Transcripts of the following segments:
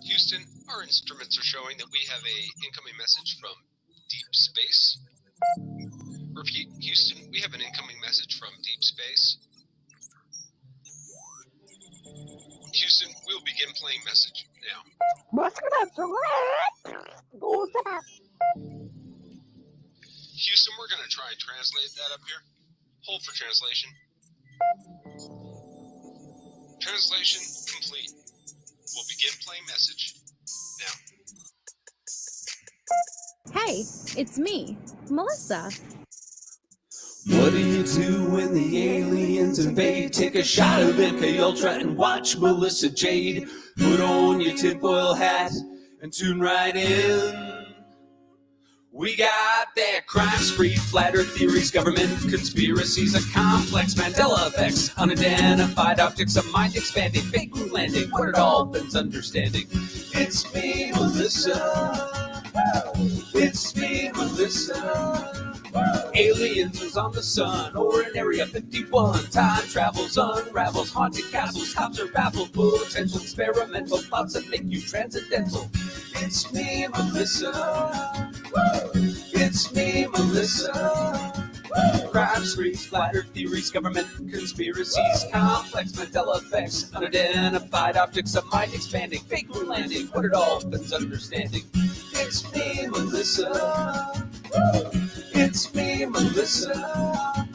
Houston, our instruments are showing that we have a incoming message from deep space. Repeat, Houston, we have an incoming message from deep space. Houston, we'll begin playing message now. Houston, we're going to try and translate that up here. Hold for translation. Translation complete. We'll begin playing message now. Hey, it's me, Melissa. What do you do when the aliens invade? Take a shot of MK Ultra and watch Melissa Jade. Put on your tinfoil hat and tune right in. We got that crime spree, flat earth theories, government conspiracies, a complex Mandela effects, unidentified objects, a mind expanding, fake moon landing, what it all bends understanding. It's me, Melissa. It's me, Melissa. Aliens is on the sun or in Area 51. Time travels, unravels, haunted castles, cops are baffled, potential experimental plots that make you transcendental. It's me, Melissa. It's me, Melissa. Crime sprees, flat earth theories, government conspiracies, complex Mandela effects, unidentified objects, a mind expanding, fake moon landing, what it all bends understanding. It's me, Melissa. It's me, Melissa.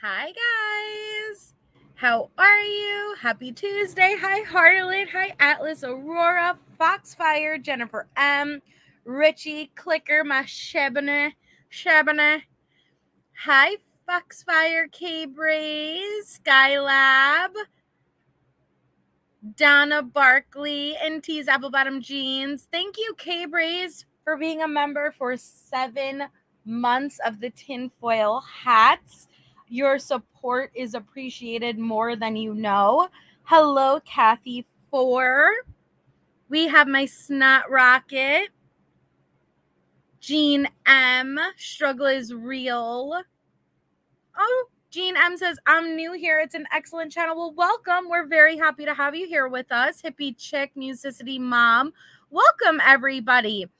Hi, guys. How are you? Happy Tuesday. Hi, Harlan. Hi, Atlas, Aurora, Foxfire, Jennifer M, Richie, Clicker, my Shabana. Hi, Foxfire, K-Braze, Skylab, Donna Barkley, and T's Apple Bottom Jeans. Thank you, K-Braze, for being a member for 7 months of the tinfoil hats. Your support is appreciated more than you know. Hello, Kathy 4. We have my Snot Rocket. Jean M. Struggle is real. Oh, Jean M says, I'm new here. It's an excellent channel. Well, welcome. We're very happy to have you here with us. Hippie Chick, Musicity Mom. Welcome, everybody.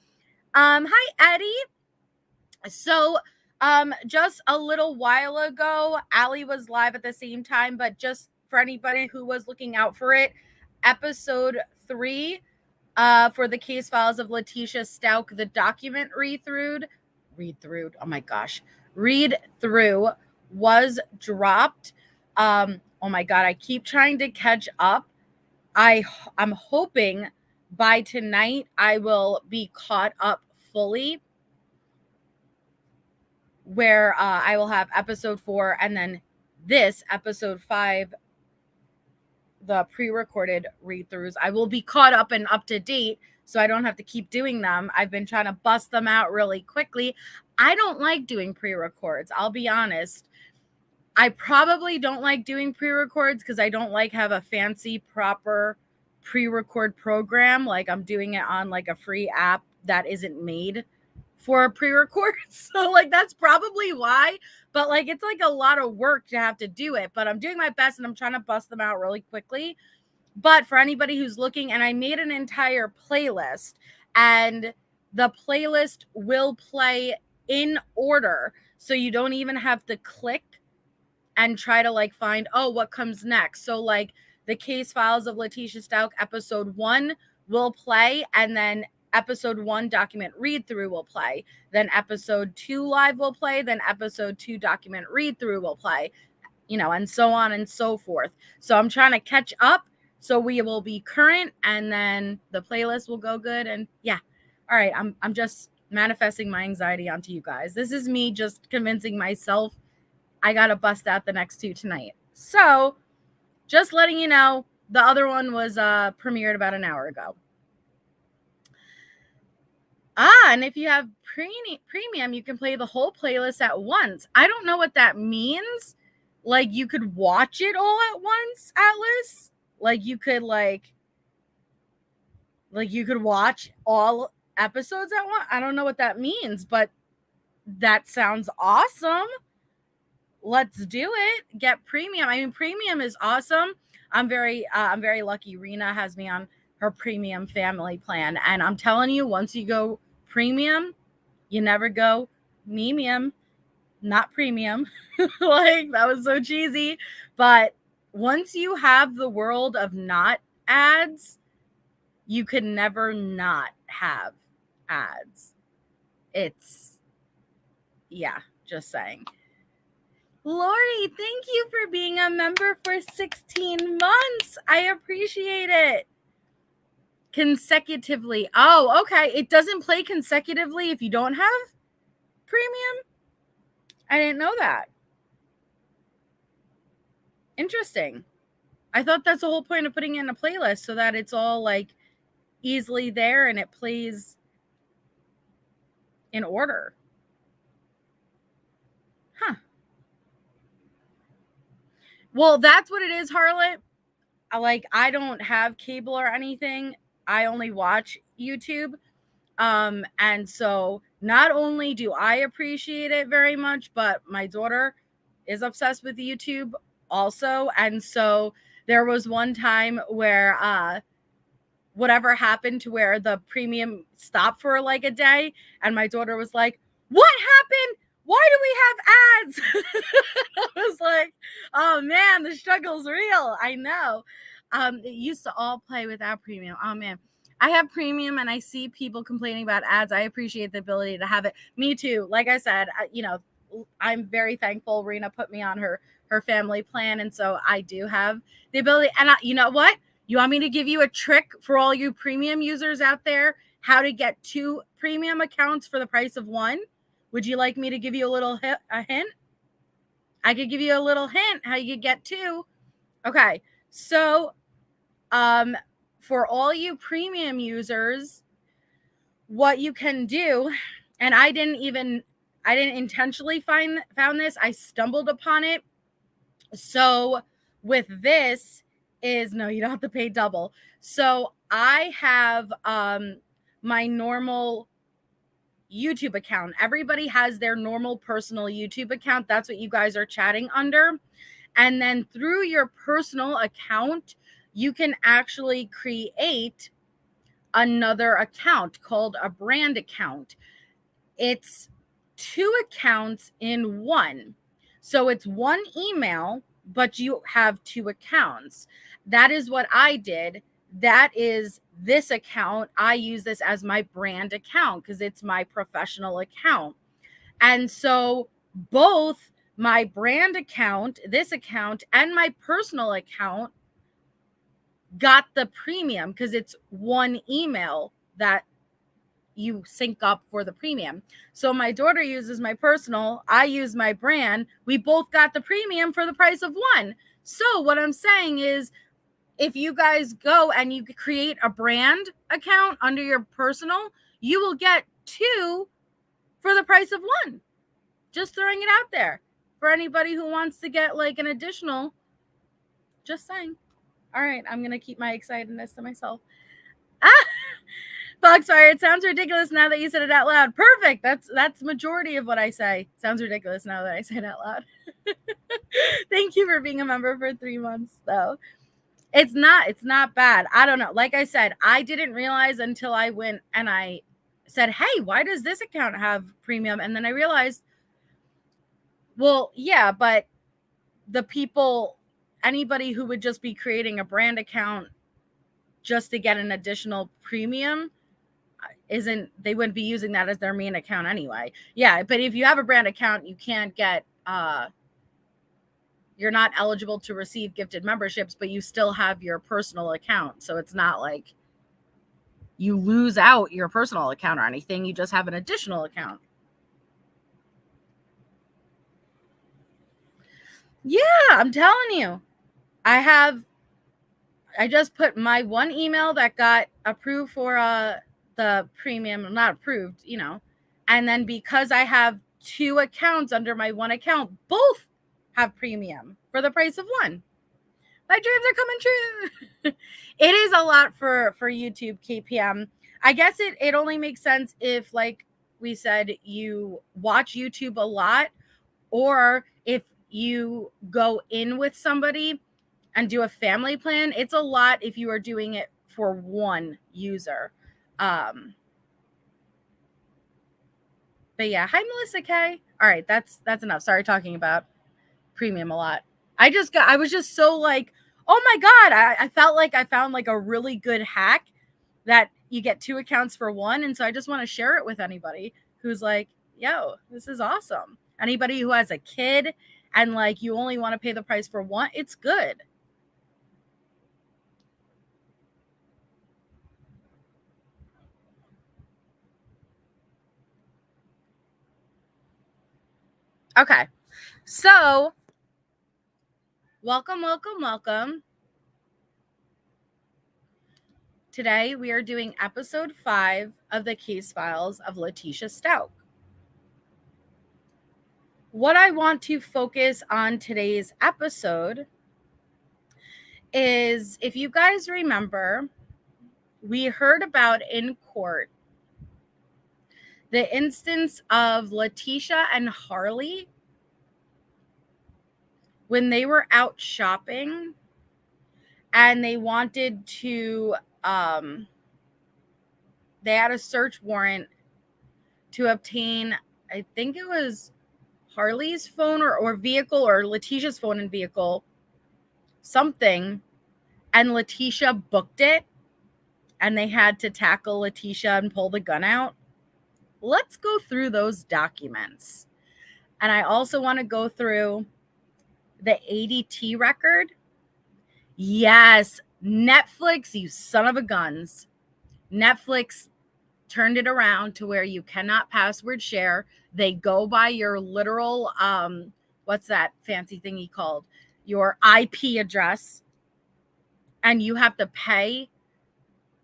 Hi, Eddie. So, just a little while ago, Allie was live at the same time, but just for anybody who was looking out for it, episode 3 for the case files of Letecia Stauch, the document read through, was dropped. Oh my God, I keep trying to catch up. I'm hoping by tonight I will be caught up fully, where I will have episode 4 and then this episode 5, the pre-recorded read-throughs. I will be caught up and up to date, so I don't have to keep doing them. I've been trying to bust them out really quickly. I don't like doing pre-records. I'll be honest. I probably don't like doing pre-records because I don't like have a fancy, proper pre-record program. Like I'm doing it on like a free app that isn't made for a pre-record. So like that's probably why. But like it's like a lot of work to have to do it. But I'm doing my best and I'm trying to bust them out really quickly. But for anybody who's looking, and I made an entire playlist, and the playlist will play in order. So you don't even have to click and try to like find, oh, what comes next. So like the case files of Letecia Stauch episode 1 will play, and then episode 1 document read through will play, then episode 2 live will play, then episode 2 document read through will play, and so on and so forth. So I'm trying to catch up so we will be current, and then the playlist will go good. And yeah, all right, I'm just manifesting my anxiety onto you guys. This is me just convincing myself I gotta bust out the next 2 tonight. So just letting you know, the other one was premiered about an hour ago. And if you have premium, you can play the whole playlist at once. I don't know what that means, Like, you could watch it all at once, Atlas. Like, you could you could watch all episodes at once. I don't know what that means, but that sounds awesome. Let's do it. Get premium. I mean, premium is awesome. I'm very lucky. Rena has me on her premium family plan, and I'm telling you, once you go premium, you never go medium, not premium. Like, that was so cheesy, but once you have the world of not ads, you could never not have ads. It's, yeah, just saying. Lori, thank you for being a member for 16 months. I appreciate it. Consecutively. Oh, okay. It doesn't play consecutively if you don't have premium? I didn't know that. Interesting. I thought that's the whole point of putting it in a playlist, so that it's all like easily there and it plays in order. Huh. Well, that's what it is, Harlot. I don't have cable or anything. I only watch YouTube. And so not only do I appreciate it very much, but my daughter is obsessed with YouTube also. And so there was one time where whatever happened to where the premium stopped for like a day, and my daughter was like, "What happened? Why do we have ads?" I was like, "Oh man, the struggle's real." I know. It used to all play without premium. Oh man. I have premium and I see people complaining about ads. I appreciate the ability to have it. Me too. Like I said, I'm very thankful Rena put me on her family plan, and so I do have the ability. And you know what? You want me to give you a trick for all you premium users out there? How to get 2 premium accounts for the price of 1? Would you like me to give you a hint? I could give you a little hint how you could get 2. Okay, so for all you premium users, what you can do, and I didn't intentionally found this. I stumbled upon it. So with this is, no, you don't have to pay double. So I have my normal YouTube account. Everybody has their normal personal YouTube account. That's what you guys are chatting under. And then through your personal account, you can actually create another account called a brand account. It's 2 accounts in one. So it's 1 email, but you have 2 accounts. That is what I did. That is this account. I use this as my brand account because it's my professional account. And so both my brand account, this account, and my personal account got the premium because it's 1 email that you sync up for the premium. So my daughter uses my personal, I use my brand. We both got the premium for the price of 1. So what I'm saying is, if you guys go and you create a brand account under your personal, you will get 2 for the price of 1. Just throwing it out there for anybody who wants to get like an additional. Just saying. All right, I'm going to keep my excitedness to myself. Foxfire, it sounds ridiculous now that you said it out loud. Perfect. That's majority of what I say. Sounds ridiculous now that I say it out loud. Thank you for being a member for 3 months, though. It's not bad. I don't know. Like I said, I didn't realize until I went and I said, "Hey, why does this account have premium?" And then I realized, well, yeah, but the people, anybody who would just be creating a brand account just to get an additional premium, they wouldn't be using that as their main account anyway. Yeah, but if you have a brand account, you can't get you're not eligible to receive gifted memberships, but you still have your personal account. So it's not like you lose out your personal account or anything. You just have an additional account. Yeah, I'm telling you. I just put my 1 email that got approved for the premium, not approved, and then because I have 2 accounts under my 1 account, both have premium for the price of one. My dreams are coming true. It is a lot for YouTube KPM. I guess it only makes sense if, like we said, you watch YouTube a lot, or if you go in with somebody and do a family plan. It's a lot if you are doing it for one user. But yeah, hi Melissa K. All right, that's enough. Sorry, talking about premium a lot. I was just so like, oh my God, I felt like I found like a really good hack that you get 2 accounts for one. And so I just want to share it with anybody who's like, yo, this is awesome. Anybody who has a kid and like you only want to pay the price for one, it's good. Okay, so welcome. Today we are doing episode 5 of the case files of Letecia Stauch. What I want to focus on today's episode is, if you guys remember, we heard about in court the instance of Letecia and Harley when they were out shopping and they wanted to they had a search warrant to obtain, I think it was Harley's phone or vehicle, or Letecia's phone and vehicle, something, and Letecia booked it and they had to tackle Letecia and pull the gun out. Let's go through those documents. And I also want to go through the ADT record. Yes, Netflix, you son of a guns. Netflix turned it around to where you cannot password share. They go by your literal, what's that fancy thingy called? Your IP address. And you have to pay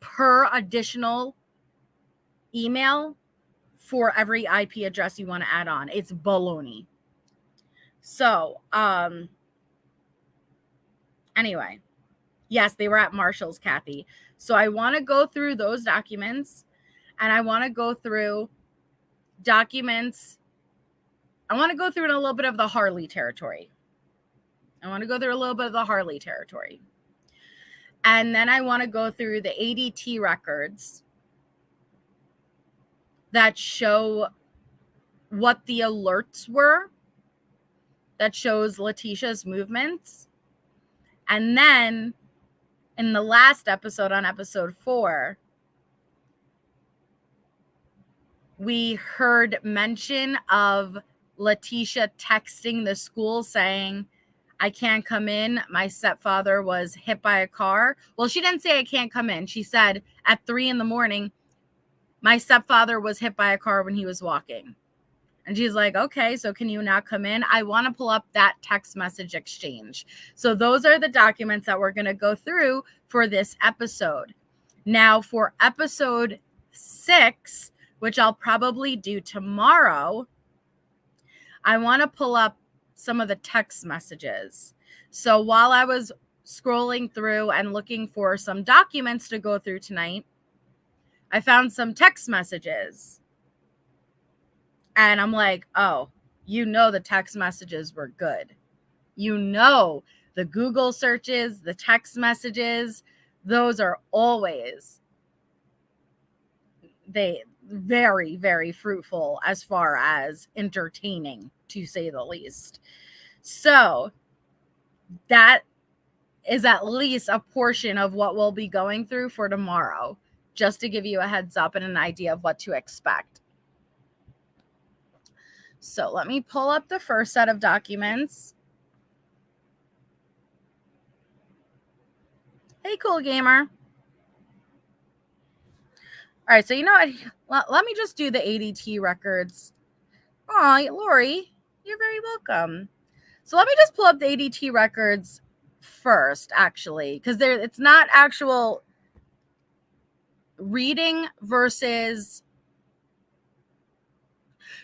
per additional email for every IP address you want to add on. It's baloney. So, anyway, yes, they were at Marshall's, Kathy. So I want to go through those documents, and I want to go through documents. I want to go through in a little bit of the Harley territory. And then I want to go through the ADT records that show what the alerts were, that shows Letecia's movements. And then in the last episode, on episode 4, we heard mention of Letecia texting the school saying, I can't come in. My stepfather was hit by a car. Well, she didn't say I can't come in. She said at 3 a.m, my stepfather was hit by a car when he was walking. And she's like, okay, so can you not come in? I want to pull up that text message exchange. So those are the documents that we're going to go through for this episode. Now for episode 6, which I'll probably do tomorrow, I want to pull up some of the text messages. So while I was scrolling through and looking for some documents to go through tonight, I found some text messages. And I'm like, oh, the text messages were good. The Google searches, the text messages, those are always very, very fruitful as far as entertaining, to say the least. So that is at least a portion of what we'll be going through for tomorrow, just to give you a heads up and an idea of what to expect. So let me pull up the first set of documents. Hey, cool gamer. All right, so you know what? Let me just do the ADT records. Oh, Lori, you're very welcome. So let me just pull up the ADT records first, actually, because it's not actual reading versus...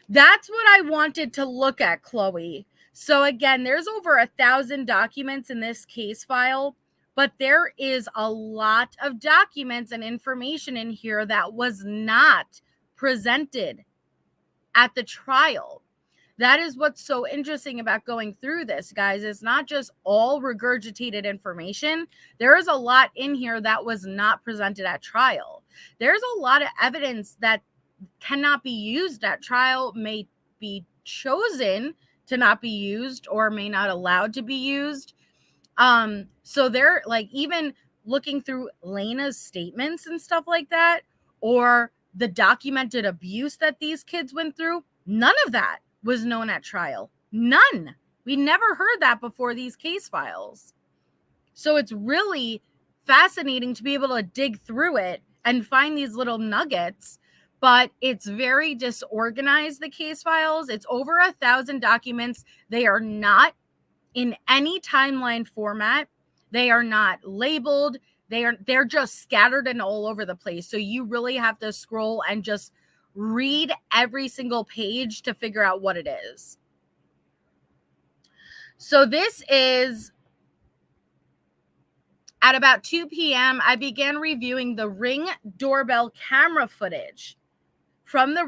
That's what I wanted to look at, Chloe. So again, there's over 1,000 documents in this case file, but there is a lot of documents and information in here that was not presented at the trial. That is what's so interesting about going through this, guys. It's not just all regurgitated information. There is a lot in here that was not presented at trial. There's a lot of evidence that cannot be used at trial, may be chosen to not be used, or may not allowed to be used. So they're like, even looking through Lena's statements and stuff like that, or the documented abuse that these kids went through, none of that was known at trial. None. We never heard that before these case files. So it's really fascinating to be able to dig through it and find these little nuggets, but it's very disorganized, the case files. It's over 1,000 documents. They are not in any timeline format. They are not labeled. They're just scattered and all over the place. So you really have to scroll and just read every single page to figure out what it is. So this is at about 2 p.m. I began reviewing the Ring doorbell camera footage from the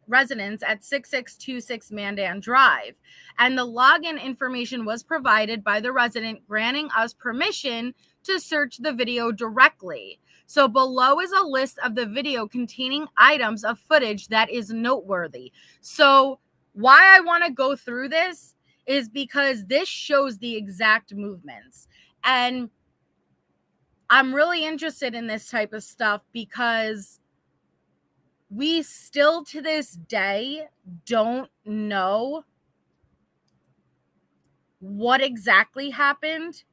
residence at 6626 Mandan Drive. And the login information was provided by the resident, granting us permission to search the video directly. So below is a list of the video containing items of footage that is noteworthy. So why I want to go through this is because this shows the exact movements. And I'm really interested in this type of stuff because we still to this day don't know what exactly happened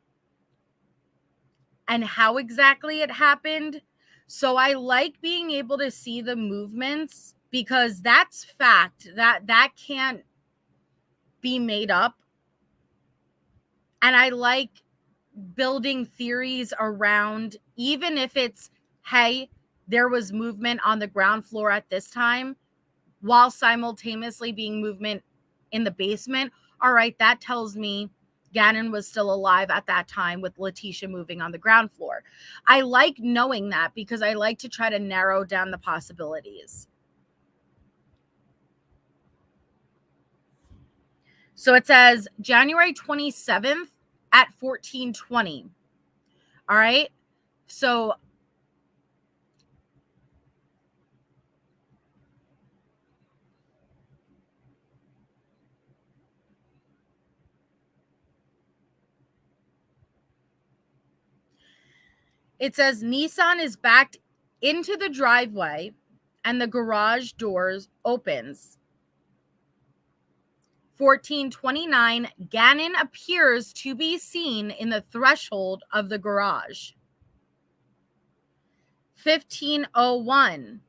and how exactly it happened. So I like being able to see the movements because that's fact. That can't be made up. And I like building theories around, even if it's, hey, there was movement on the ground floor at this time, while simultaneously being movement in the basement. All right, that tells me Gannon was still alive at that time with Letecia moving on the ground floor. I like knowing that because I like to try to narrow down the possibilities. So it says January 27th at 14:20. All right. So it says Nissan is backed into the driveway and the garage doors opens. 14:29, Gannon appears to be seen in the threshold of the garage. 15:01,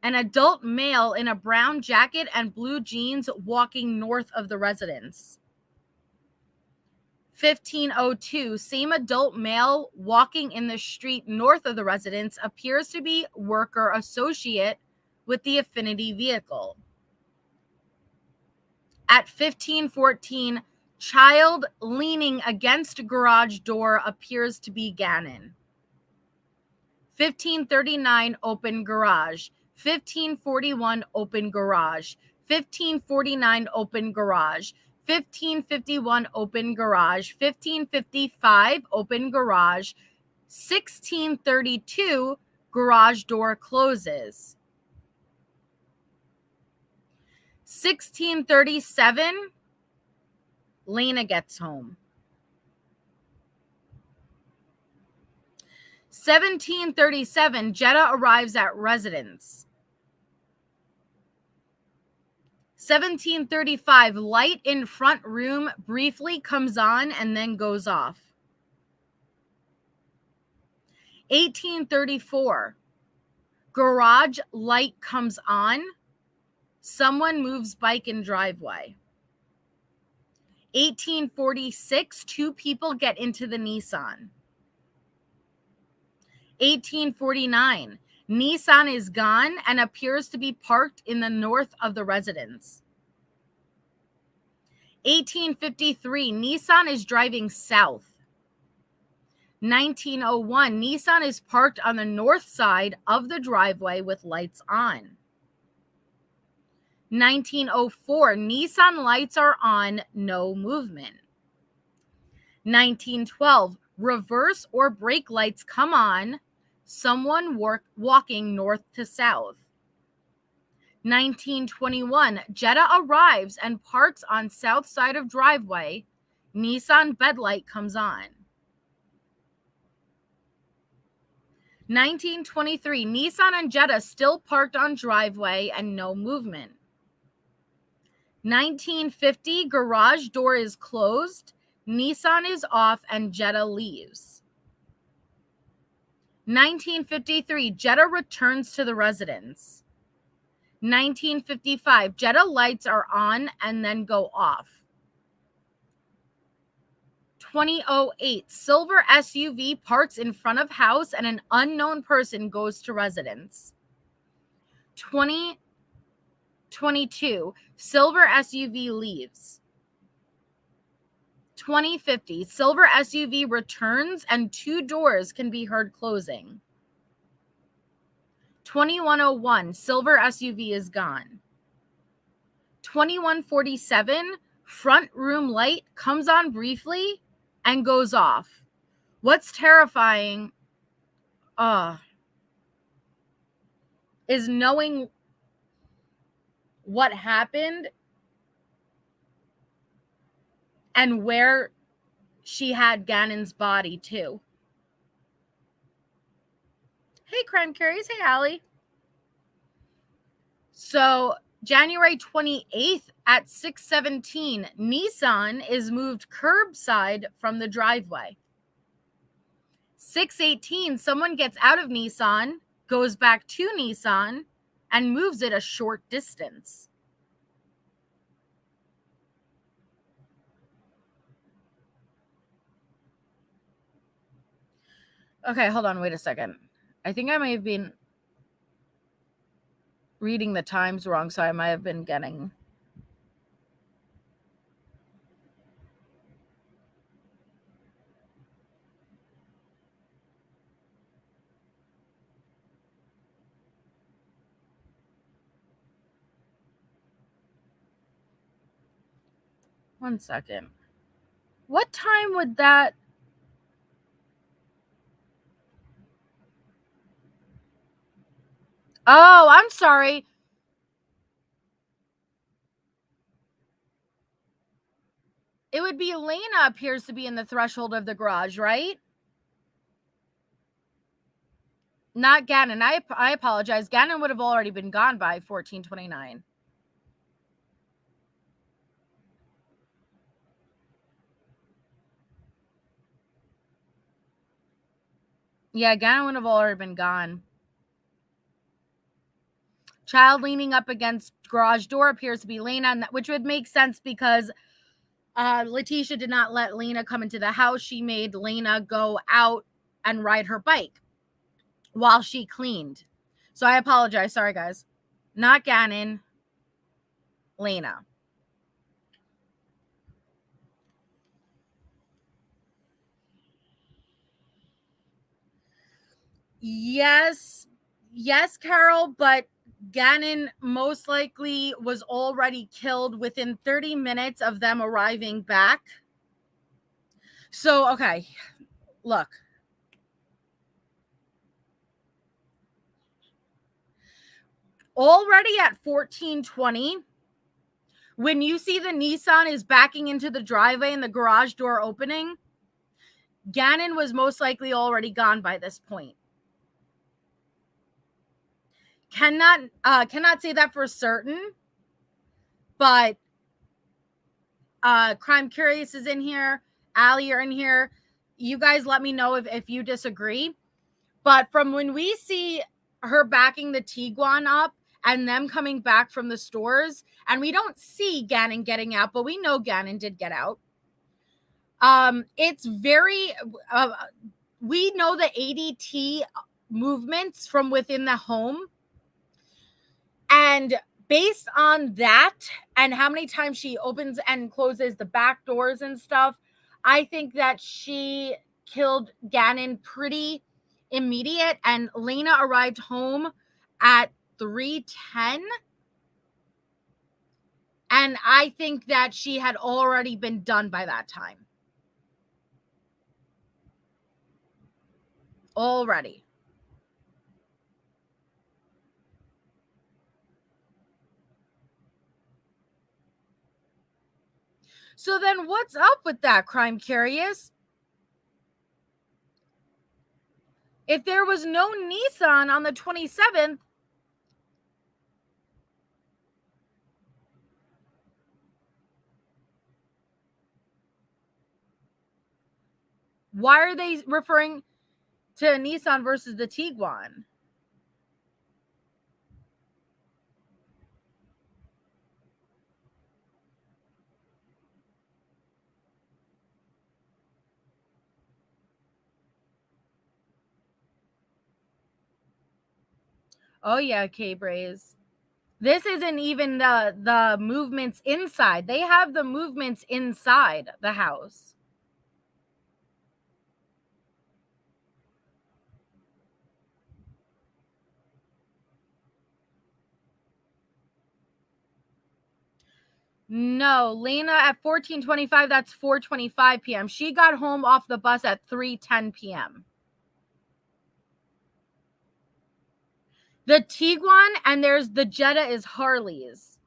an adult male in a brown jacket and blue jeans walking north of the residence. 15:02, same adult male walking in the street north of the residence appears to be worker associate with the Affinity vehicle. At 15:14, child leaning against garage door appears to be Gannon. 15:39, open garage. 15:41, open garage. 15:49, open garage. 15:51, open garage. 15:55, open garage. 16:32, garage door closes. 16:37, Lena gets home. 17:37, Jetta arrives at residence. 17:35, light in front room briefly comes on and then goes off. 18:34, garage light comes on. Someone moves bike in driveway. 18:46, two people get into the Nissan. 18:49, Nissan is gone and appears to be parked in the north of the residence. 1853, Nissan is driving south. 1901, Nissan is parked on the north side of the driveway with lights on. 1904, Nissan lights are on, no movement. 1912, reverse or brake lights come on, someone walking north to south. 1921, Jetta arrives and parks on south side of driveway. Nissan bed light comes on. 1923, Nissan and Jetta still parked on driveway and no movement. 1950, garage door is closed, Nissan is off, and Jetta leaves. 1953, Jetta returns to the residence. 1955, Jetta lights are on and then go off. 2008, silver SUV parks in front of house and an unknown person goes to residence. 2022, silver SUV leaves. 2050, silver SUV returns and 2 doors can be heard closing. 2101, silver SUV is gone. 2147, front room light comes on briefly and goes off. What's terrifying is knowing what happened and where she had Gannon's body too. Hey, Crime Curious. Hey, Allie. So January 28th at 6:17, Nissan is moved curbside from the driveway. 6:18, someone gets out of Nissan, goes back to Nissan, and moves it a short distance. Okay, hold on. Wait a second. I think I may have been reading the times wrong, so I might have been getting... One second. What time would that... Oh, I'm sorry. It would be Lena appears to be in the threshold of the garage, right? Not Gannon. I apologize. Gannon would have already been gone by 14:29. Yeah, Gannon would have already been gone. Child leaning up against garage door appears to be Lena, which would make sense because Letecia did not let Lena come into the house. She made Lena go out and ride her bike while she cleaned. So I apologize. Sorry, guys. Not Gannon. Lena. Yes, Carol, but Gannon most likely was already killed within 30 minutes of them arriving back. So, okay, look. Already at 14:20, when you see the Nissan is backing into the driveway and the garage door opening, Gannon was most likely already gone by this point. Cannot say that for certain, but Crime Curious is in here. Allie, you're in here. You guys let me know if you disagree. But from when we see her backing the Tiguan up and them coming back from the stores, and we don't see Gannon getting out, but we know Gannon did get out. It's very, we know the ADT movements from within the home. And based on that and how many times she opens and closes the back doors and stuff, I think that she killed Gannon pretty immediate, and Lena arrived home at 3:10. And I think that she had already been done by that time. Already. So then what's up with that, Crime Curious? If there was no Nissan on the 27th, why are they referring to Nissan versus the Tiguan? Oh yeah, K-Braze. This isn't even the movements inside. They have the movements inside the house. No, Lena at 14:25, that's 4:25 p.m. She got home off the bus at 3:10 p.m. The Tiguan and there's the Jetta is Harley's.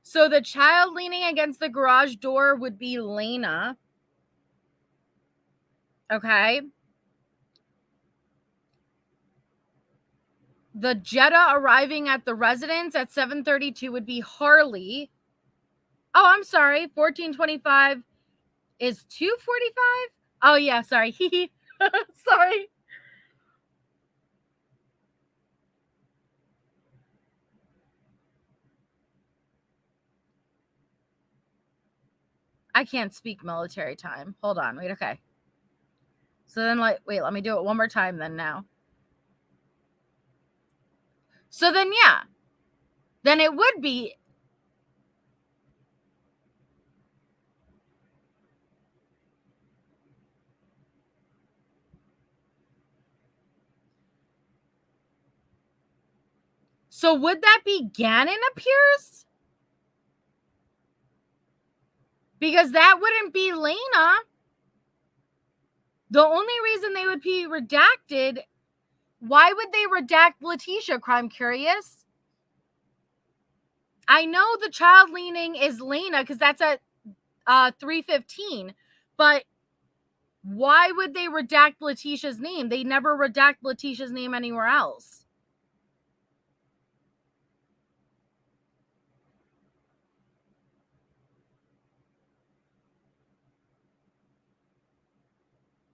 So the child leaning against the garage door would be Lena. Okay. The Jetta arriving at the residence at 7:32 would be Harley. Oh, I'm sorry. 14:25 is 2:45? Oh, yeah. Sorry. Sorry. I can't speak military time. Hold on. Wait. Okay. So then, wait, let me do it one more time then now. So then, yeah. Then it would be. So would that be Gannon appears? Because that wouldn't be Lena. The only reason they would be redacted, why would they redact Letecia, Crime Curious? I know the child leaning is Lena because that's at 3:15, but why would they redact Letecia's name? They never redact Letecia's name anywhere else.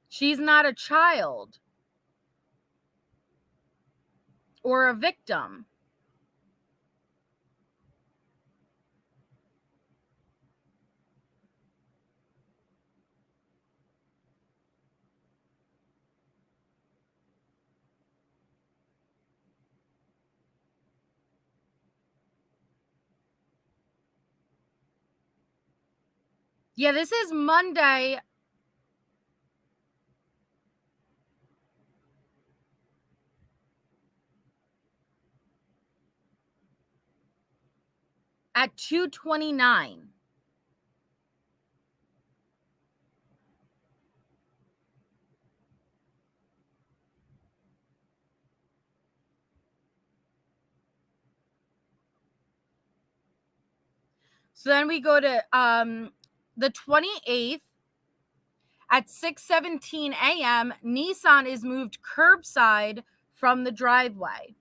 She's not a child or a victim. Yeah, this is Monday. At 2:29. So then we go to the 28th at 6:17 a.m. Nissan is moved curbside from the driveway.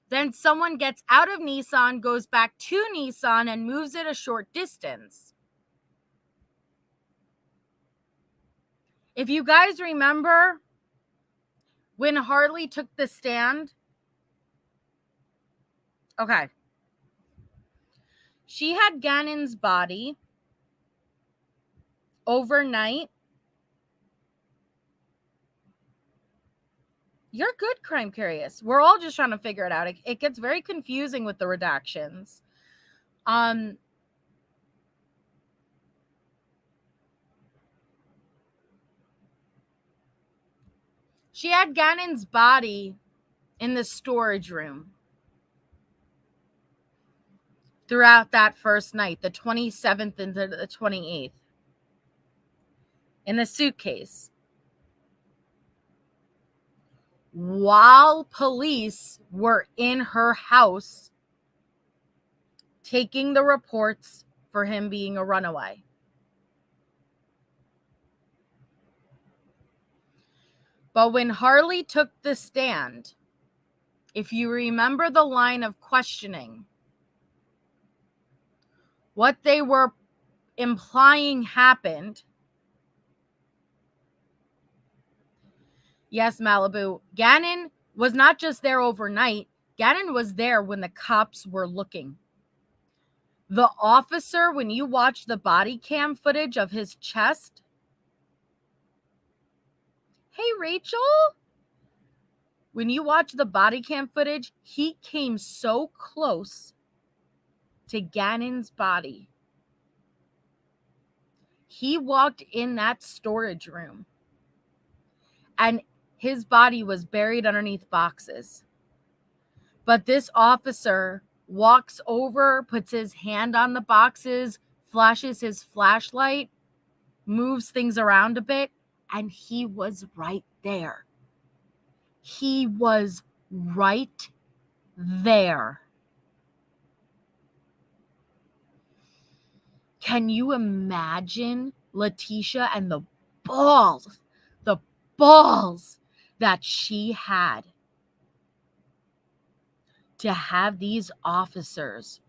Then someone gets out of Nissan, goes back to Nissan, and moves it a short distance. If you guys remember when Harley took the stand, okay, she had Gannon's body. overnight. You're good, Crime Curious. We're all just trying to figure it out. It gets very confusing with the redactions. She had Gannon's body in the storage room throughout that first night, the 27th into the 28th, in the suitcase. While police were in her house taking the reports for him being a runaway. But when Harley took the stand, if you remember the line of questioning, what they were implying happened. Yes, Malibu. Gannon was not just there overnight. Gannon was there when the cops were looking. The officer, when you watch the body cam footage of his chest. Hey, Rachel. When you watch the body cam footage, he came so close to Gannon's body. He walked in that storage room and his body was buried underneath boxes. But this officer walks over, puts his hand on the boxes, flashes his flashlight, moves things around a bit, and he was right there. He was right there. Can you imagine Letecia and the balls that she had to have these officers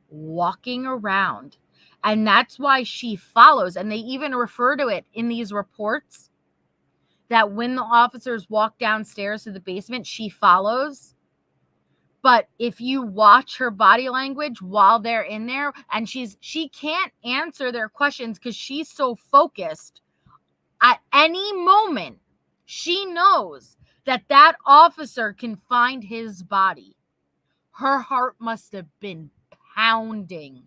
walking around? And that's why she follows. And they even refer to it in these reports that when the officers walk downstairs to the basement, she follows. But if you watch her body language while they're in there, and she can't answer their questions because she's so focused. At any moment, she knows that officer can find his body. Her heart must have been pounding.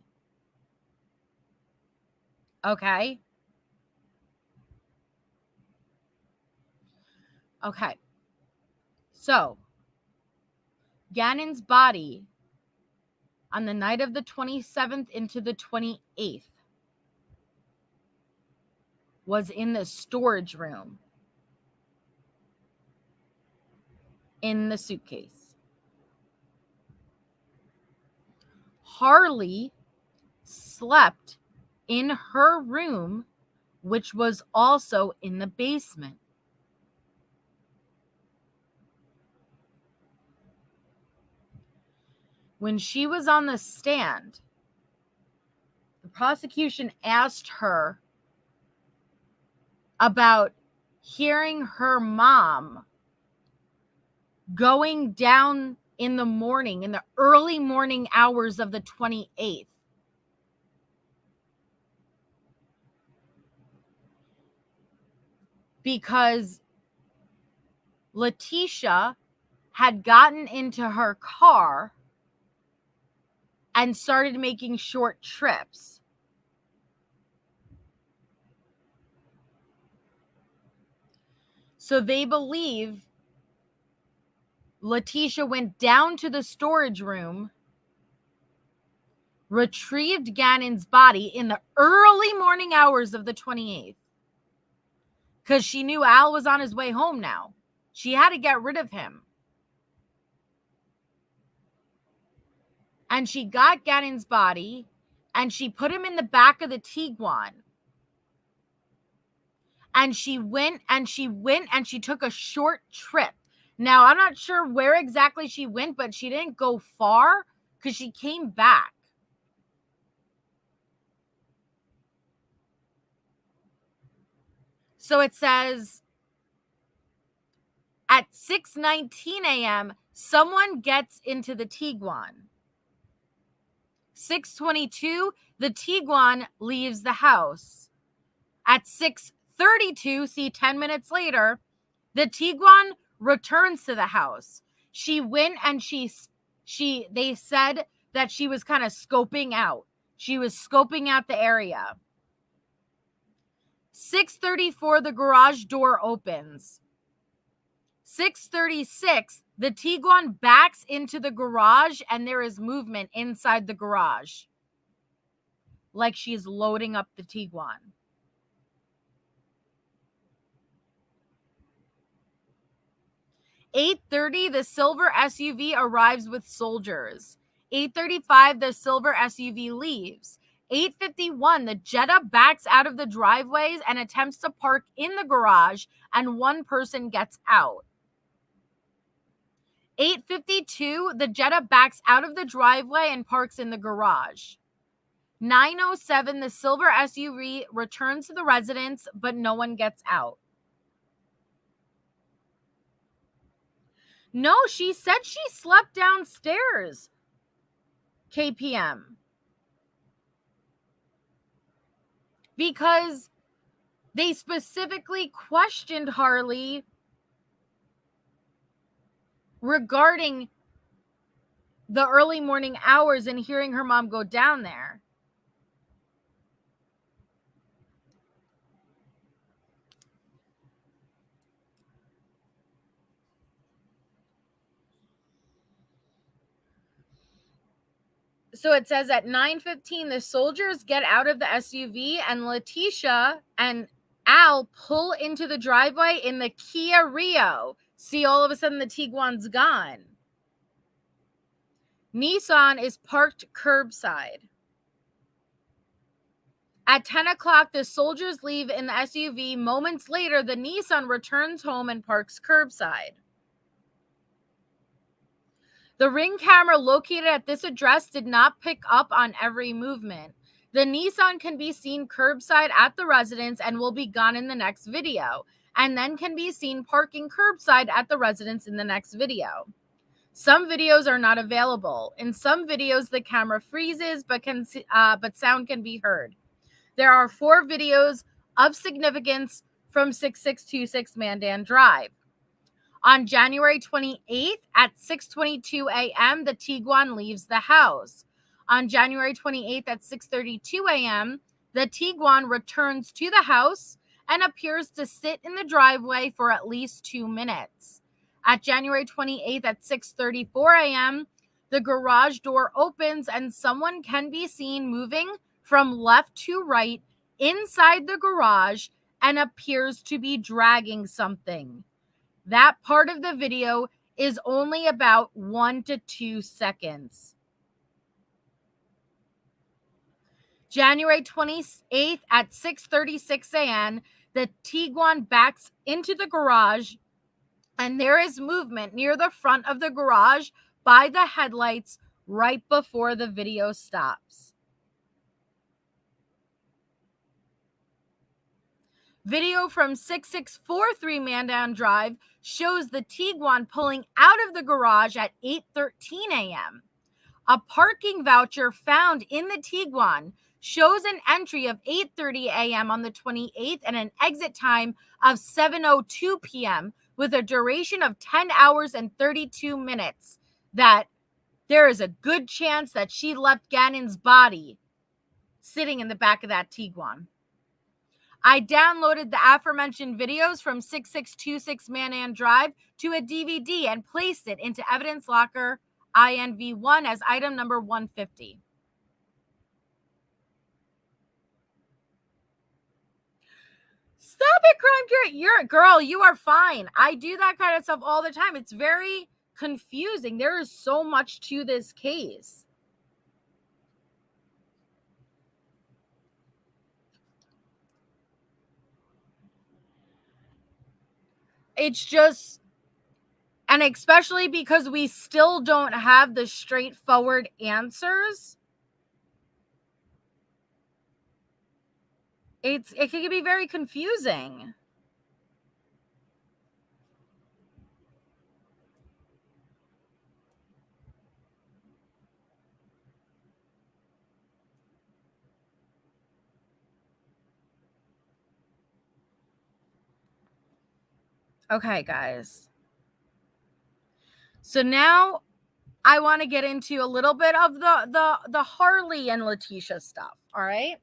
Okay? Okay. So, Gannon's body on the night of the 27th into the 28th was in the storage room in the suitcase. Harley slept in her room, which was also in the basement. When she was on the stand, the prosecution asked her about hearing her mom going down in the morning, in the early morning hours of the 28th. Because Letecia had gotten into her car and started making short trips. So they believe Letecia went down to the storage room, retrieved Gannon's body in the early morning hours of the 28th. Because she knew Al was on his way home now. She had to get rid of him. And she got Gannon's body and she put him in the back of the Tiguan. And she went and she took a short trip. Now, I'm not sure where exactly she went, but she didn't go far because she came back. So it says at 6:19 a.m., someone gets into the Tiguan. 6:22, the Tiguan leaves the house. At 6:32, see 10 minutes later, the Tiguan returns to the house. She went and they said that she was kind of scoping out. She was scoping out the area. 6:34, the garage door opens. 6:36, the Tiguan backs into the garage and there is movement inside the garage. Like she's loading up the Tiguan. 8:30, the silver SUV arrives with soldiers. 8:35, the silver SUV leaves. 8:51, the Jetta backs out of the driveways and attempts to park in the garage, and one person gets out. 8:52, the Jetta backs out of the driveway and parks in the garage. 9:07, the silver SUV returns to the residence, but no one gets out. No, she said she slept downstairs. KPM. Because they specifically questioned Harley regarding the early morning hours and hearing her mom go down there. So it says at 9:15, the soldiers get out of the SUV and Letecia and Al pull into the driveway in the Kia Rio. See, all of a sudden the Tiguan's gone. Nissan is parked curbside. At 10 o'clock, the soldiers leave in the SUV. Moments later, the Nissan returns home and parks curbside. The Ring camera located at this address did not pick up on every movement. The Nissan can be seen curbside at the residence and will be gone in the next video, and then can be seen parking curbside at the residence in the next video. Some videos are not available. In some videos, the camera freezes, but sound can be heard. There are 4 videos of significance from 6626 Mandan Drive. On January 28th at 6:22 a.m., the Tiguan leaves the house. On January 28th at 6:32 a.m., the Tiguan returns to the house and appears to sit in the driveway for at least 2 minutes. At January 28th at 6:34 a.m., the garage door opens and someone can be seen moving from left to right inside the garage and appears to be dragging something. That part of the video is only about 1 to 2 seconds. January 28th at 6:36 a.m., the Tiguan backs into the garage and there is movement near the front of the garage by the headlights right before the video stops. Video from 6643 Mandan Drive shows the Tiguan pulling out of the garage at 8:13 a.m. A parking voucher found in the Tiguan shows an entry of 8:30 a.m. on the 28th and an exit time of 7:02 p.m. with a duration of 10 hours and 32 minutes. That there is a good chance that she left Gannon's body sitting in the back of that Tiguan. I downloaded the aforementioned videos from 6626 Mandan Drive to a DVD and placed it into Evidence Locker INV1 as item number 150. Stop it, Crime You're girl, you are fine. I do that kind of stuff all the time. It's very confusing. There is so much to this case. It's just, and especially because we still don't have the straightforward answers, it can be very confusing. Okay, guys. So now I want to get into a little bit of the Harley and Letecia stuff. All right.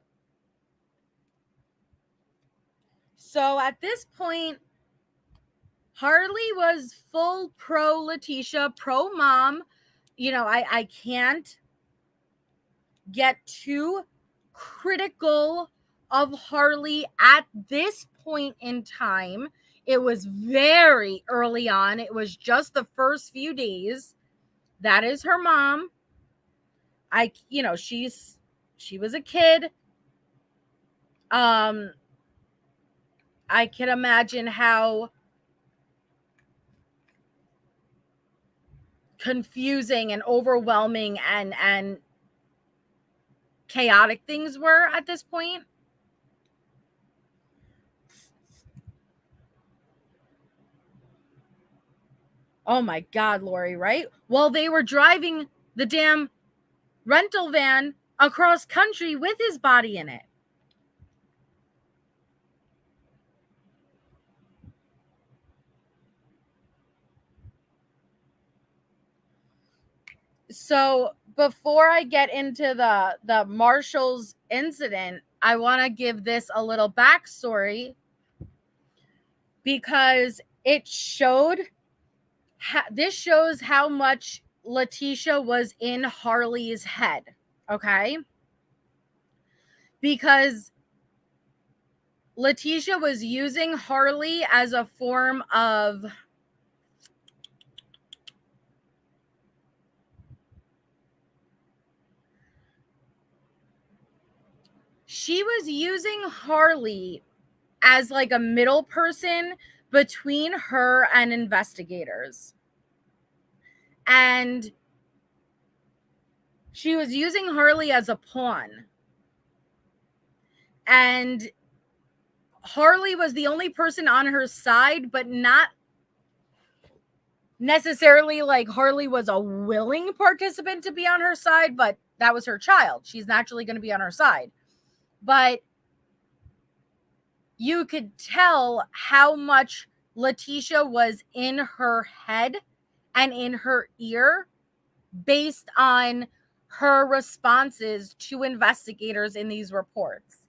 So at this point, Harley was full pro Letecia, pro mom. You know, I can't get too critical of Harley at this point in time. It was very early on. It was just the first few days. That is her mom. She was a kid. I can imagine how confusing and overwhelming and chaotic things were at this point. Oh my God, Lori, right? Well, they were driving the damn rental van across country with his body in it. So before I get into the Marshall's incident, I want to give this a little backstory because it showed this shows how much Letecia was in Harley's head, okay? Because Letecia was using Harley as a form of she was using Harley as like a middle person between her and investigators. And she was using Harley as a pawn. And Harley was the only person on her side, but not necessarily like Harley was a willing participant to be on her side, but that was her child. She's naturally going to be on her side. But you could tell how much Letecia was in her head and in her ear based on her responses to investigators in these reports.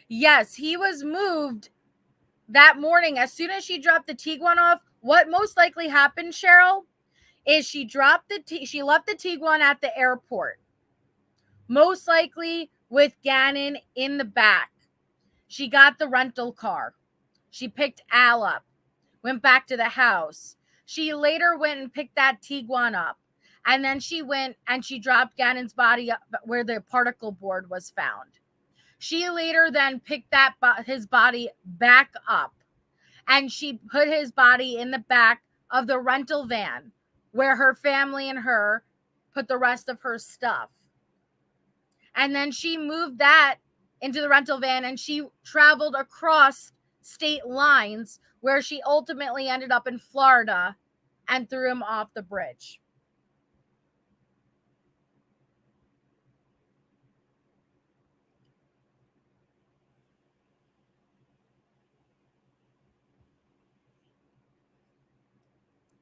Yes, he was moved that morning. As soon as she dropped the Tiguan off, what most likely happened, Cheryl, is she left the Tiguan at the airport. Most likely with Gannon in the back. She got the rental car. She picked Al up, went back to the house. She later went and picked that Tiguan up. And then she went and she dropped Gannon's body up where the particle board was found. She later then picked his body back up. And she put his body in the back of the rental van where her family and her put the rest of her stuff. And then she moved that into the rental van and she traveled across state lines where she ultimately ended up in Florida and threw him off the bridge.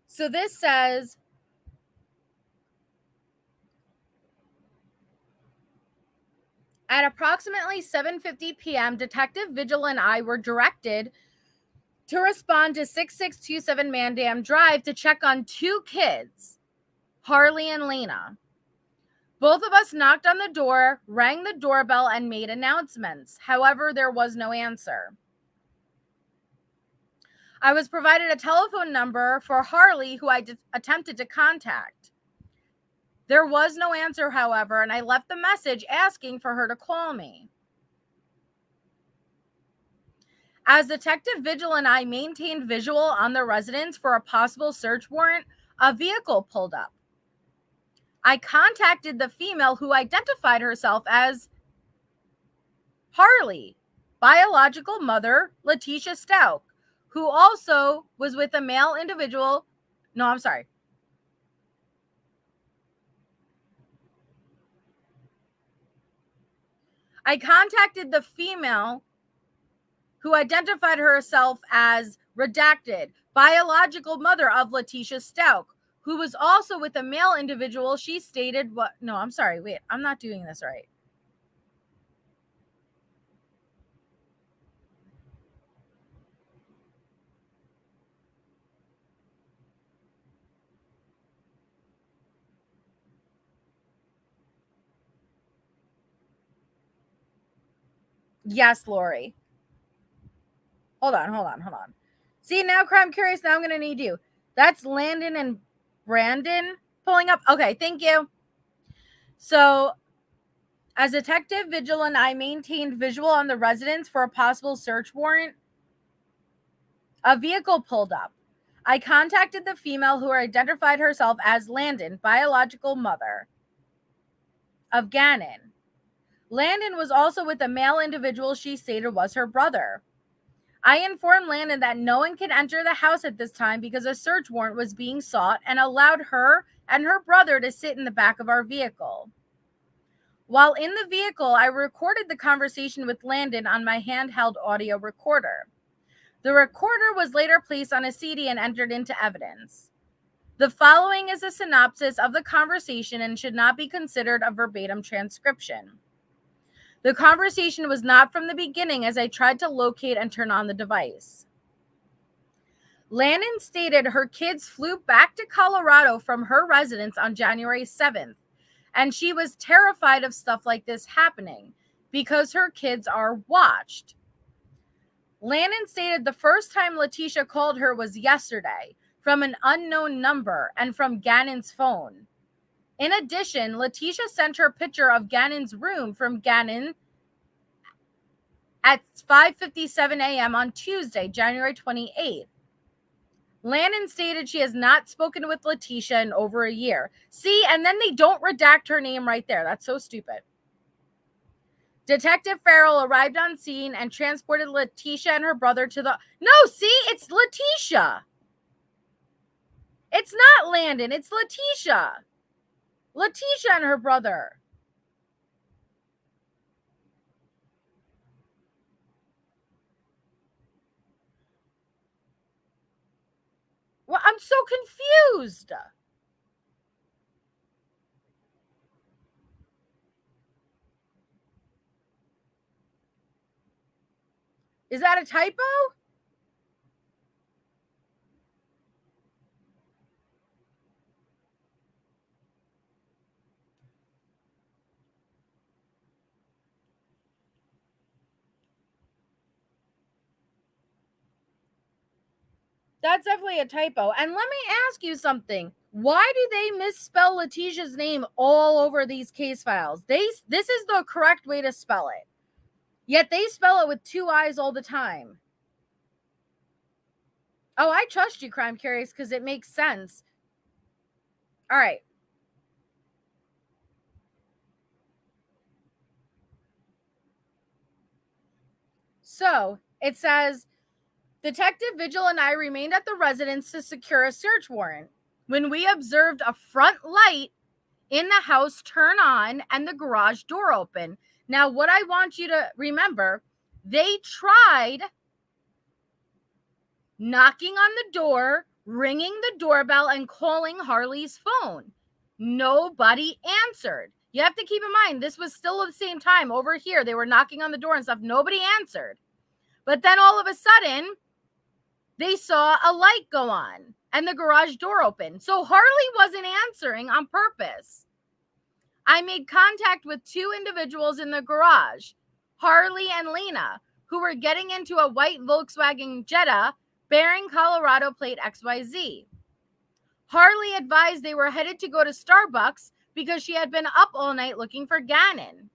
So this says, at approximately 7:50 p.m., Detective Vigil and I were directed to respond to 6627 Mandam Drive to check on two kids, Harley and Lena. Both of us knocked on the door, rang the doorbell, and made announcements. However, there was no answer. I was provided a telephone number for Harley, who I attempted to contact. There was no answer, however, and I left the message asking for her to call me. As Detective Vigil and I maintained visual on the residence for a possible search warrant, a vehicle pulled up. I contacted the female who identified herself as Harley, biological mother Letecia Stauch, who also was with a male individual. No, I'm sorry. I contacted the female who identified herself as redacted, biological mother of Letecia Stauch, who was also with a male individual. She stated what? No, I'm sorry. Wait, I'm not doing this right. Yes, Lori. Hold on. See, now Crime Curious, now I'm going to need you. That's Landon and Brandon pulling up. Okay, thank you. So, as Detective Vigilant, I maintained visual on the residence for a possible search warrant. A vehicle pulled up. I contacted the female who identified herself as Landon, biological mother of Gannon. Landon was also with a male individual she stated was her brother. I informed Landon that no one could enter the house at this time because a search warrant was being sought and allowed her and her brother to sit in the back of our vehicle. While in the vehicle, I recorded the conversation with Landon on my handheld audio recorder. The recorder was later placed on a CD and entered into evidence. The following is a synopsis of the conversation and should not be considered a verbatim transcription. The conversation was not from the beginning as I tried to locate and turn on the device. Landon stated her kids flew back to Colorado from her residence on January 7th, and she was terrified of stuff like this happening because her kids are watched. Landon stated the first time Letecia called her was yesterday from an unknown number and from Gannon's phone. In addition, Letecia sent her a picture of Gannon's room from Gannon at 5:57 a.m. on Tuesday, January 28th. Landon stated she has not spoken with Letecia in over a year. See, and then they don't redact her name right there. That's so stupid. Detective Farrell arrived on scene and transported Letecia and her brother to the... No, see, it's Letecia. It's not Landon, it's Letecia. Letecia and her brother. Well, I'm so confused. Is that a typo? That's definitely a typo. And let me ask you something. Why do they misspell Letecia's name all over these case files? This is the correct way to spell it. Yet they spell it with 2 I's all the time. Oh, I trust you, Crime Curious, because it makes sense. All right. So it says, Detective Vigil and I remained at the residence to secure a search warrant when we observed a front light in the house turn on and the garage door open. Now, what I want you to remember, they tried knocking on the door, ringing the doorbell, and calling Harley's phone. Nobody answered. You have to keep in mind, this was still at the same time over here. They were knocking on the door and stuff. Nobody answered. But then all of a sudden, they saw a light go on and the garage door open. So Harley wasn't answering on purpose. I made contact with 2 individuals in the garage, Harley and Lena, who were getting into a white Volkswagen Jetta bearing Colorado plate XYZ. Harley advised they were headed to go to Starbucks because she had been up all night looking for Gannon.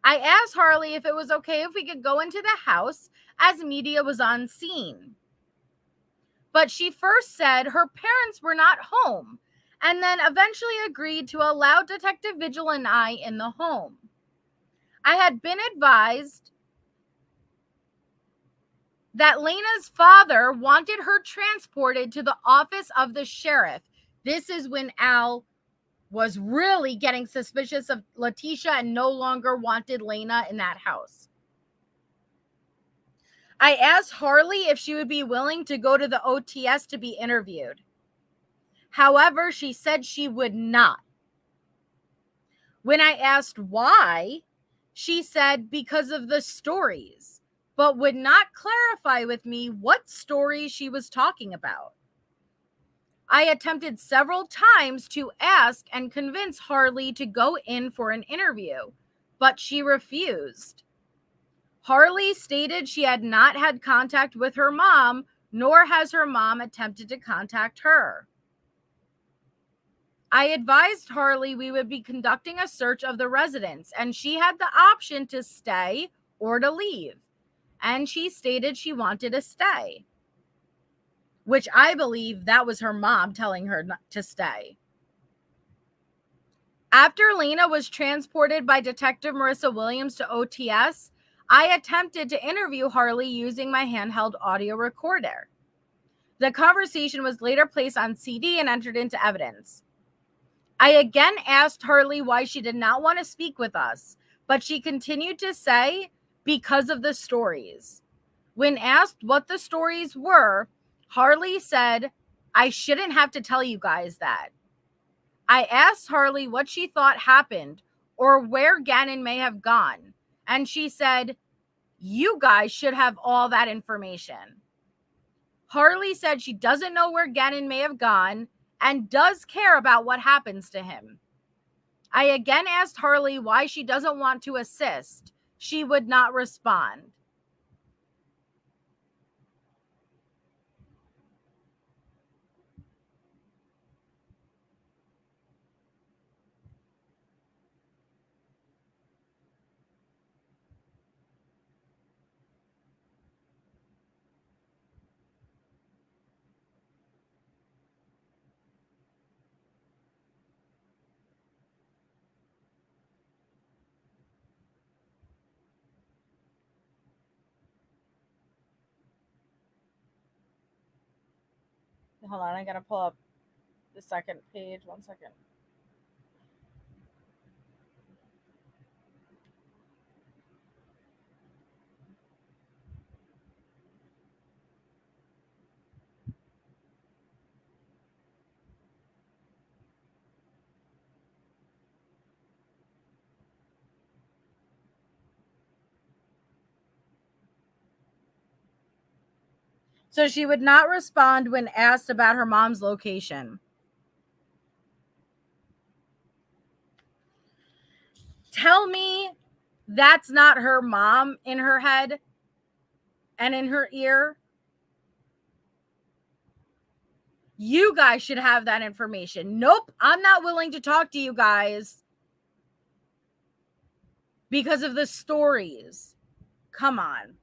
I asked Harley if it was okay if we could go into the house as media was on scene. But she first said her parents were not home and then eventually agreed to allow Detective Vigil and I in the home. I had been advised that Lena's father wanted her transported to the office of the sheriff. This is when Al was really getting suspicious of Letecia and no longer wanted Lena in that house. I asked Harley if she would be willing to go to the OTS to be interviewed. However, she said she would not. When I asked why, she said because of the stories, but would not clarify with me what stories she was talking about. I attempted several times to ask and convince Harley to go in for an interview, but she refused. Harley stated she had not had contact with her mom, nor has her mom attempted to contact her. I advised Harley we would be conducting a search of the residence, and she had the option to stay or to leave. And she stated she wanted to stay, which I believe that was her mom telling her to stay. After Lena was transported by Detective Marissa Williams to OTS, I attempted to interview Harley using my handheld audio recorder. The conversation was later placed on CD and entered into evidence. I again asked Harley why she did not want to speak with us, but she continued to say because of the stories. When asked what the stories were, Harley said, I shouldn't have to tell you guys that. I asked Harley what she thought happened or where Gannon may have gone, and she said, you guys should have all that information. Harley said she doesn't know where Gannon may have gone and does care about what happens to him. I again asked Harley why she doesn't want to assist. She would not respond. Hold on, I gotta pull up the second page. 1 second. So she would not respond when asked about her mom's location. Tell me that's not her mom in her head and in her ear. You guys should have that information. Nope, I'm not willing to talk to you guys because of the stories. Come on.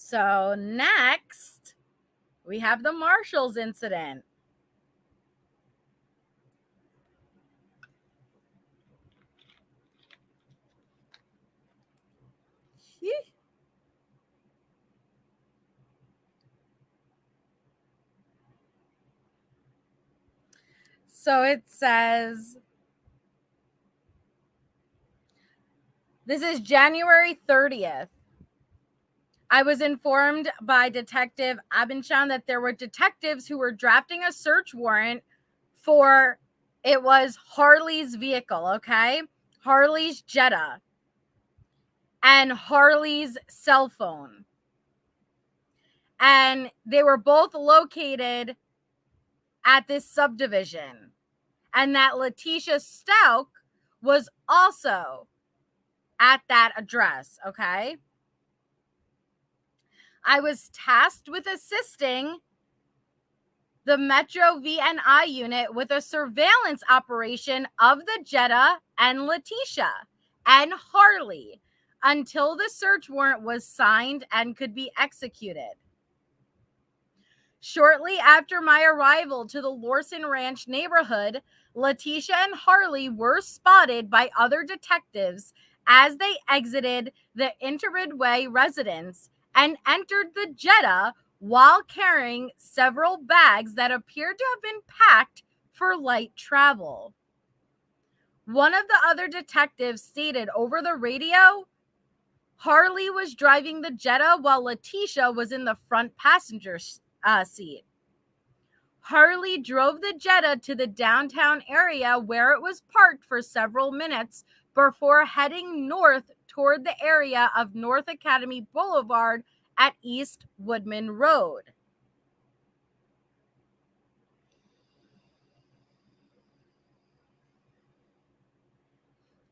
So next, we have the Marshalls incident. So it says, this is January 30th. I was informed by Detective Abinchan that there were detectives who were drafting a search warrant for, it was Harley's vehicle, okay? Harley's Jetta and Harley's cell phone. And they were both located at this subdivision. And that Letecia Stauch was also at that address, okay? I was tasked with assisting the Metro VNI unit with a surveillance operation of the Jetta and Letecia and Harley. until the search warrant was signed and could be executed. Shortly after my arrival to the Lorson Ranch neighborhood, Letecia and Harley were spotted by other detectives as they exited the Interridway residence and entered the Jetta while carrying several bags that appeared to have been packed for light travel. One of the other detectives stated over the radio, Harley was driving the Jetta while Letecia was in the front passenger seat. Harley drove the Jetta to the downtown area where it was parked for several minutes before heading north toward the area of North Academy Boulevard at East Woodman Road.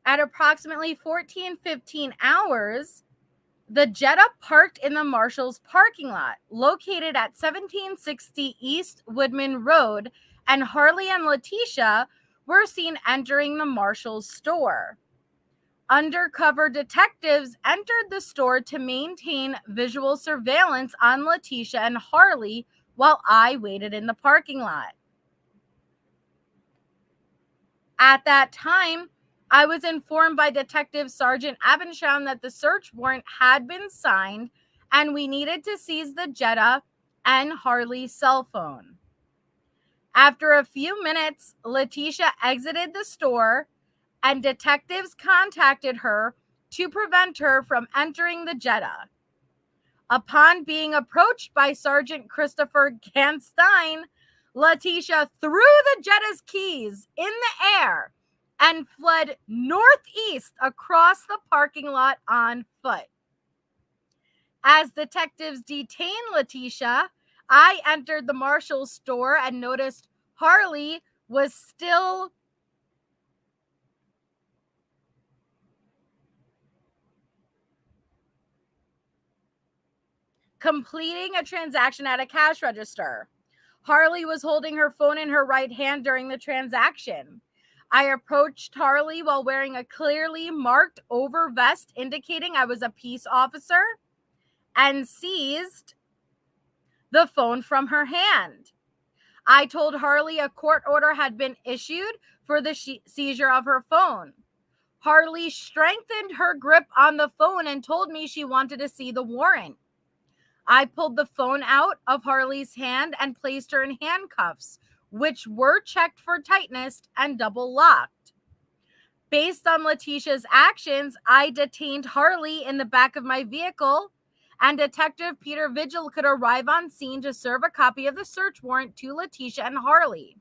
At approximately 14:15 hours, the Jetta parked in the Marshall's parking lot, located at 1760 East Woodman Road, and Harley and Letecia were seen entering the Marshall's store. Undercover detectives entered the store to maintain visual surveillance on Letecia and Harley while I waited in the parking lot. At that time, I was informed by Detective Sergeant Abenshaw that the search warrant had been signed and we needed to seize the Jetta and Harley's cell phone. After a few minutes, Letecia exited the store and detectives contacted her to prevent her from entering the Jetta. Upon being approached by Sergeant Christopher Ganstein, Letecia threw the Jetta's keys in the air and fled northeast across the parking lot on foot. As detectives detained Letecia, I entered the Marshall's store and noticed Harley was still completing a transaction at a cash register. Harley was holding her phone in her right hand during the transaction. I approached Harley while wearing a clearly marked over vest indicating I was a peace officer and seized the phone from her hand. I told Harley a court order had been issued for the seizure of her phone. Harley strengthened her grip on the phone and told me she wanted to see the warrant. I pulled the phone out of Harley's hand and placed her in handcuffs, which were checked for tightness and double locked. Based on Letecia's actions, I detained Harley in the back of my vehicle, and Detective Peter Vigil could arrive on scene to serve a copy of the search warrant to Letecia and Harley.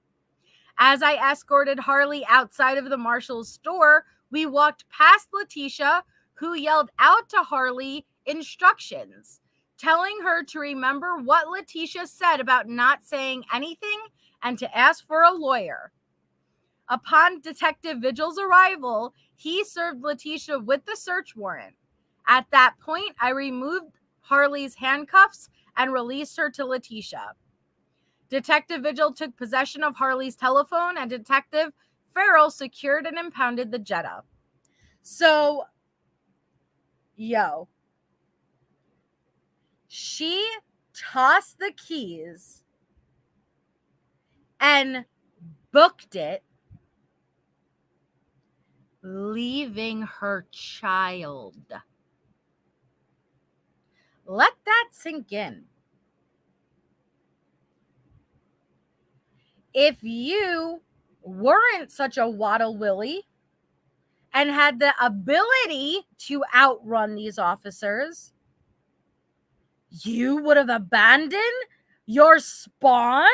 As I escorted Harley outside of the Marshall's store, we walked past Letecia, who yelled out to Harley instructions, telling her to remember what Letecia said about not saying anything and to ask for a lawyer. Upon Detective Vigil's arrival, he served Letecia with the search warrant. At that point, I removed Harley's handcuffs and released her to Letecia. Detective Vigil took possession of Harley's telephone, and Detective Farrell secured and impounded the Jetta. So, she tossed the keys and booked it, leaving her child. Let that sink in. If you weren't such a waddle willy and had the ability to outrun these officers, you would have abandoned your spawn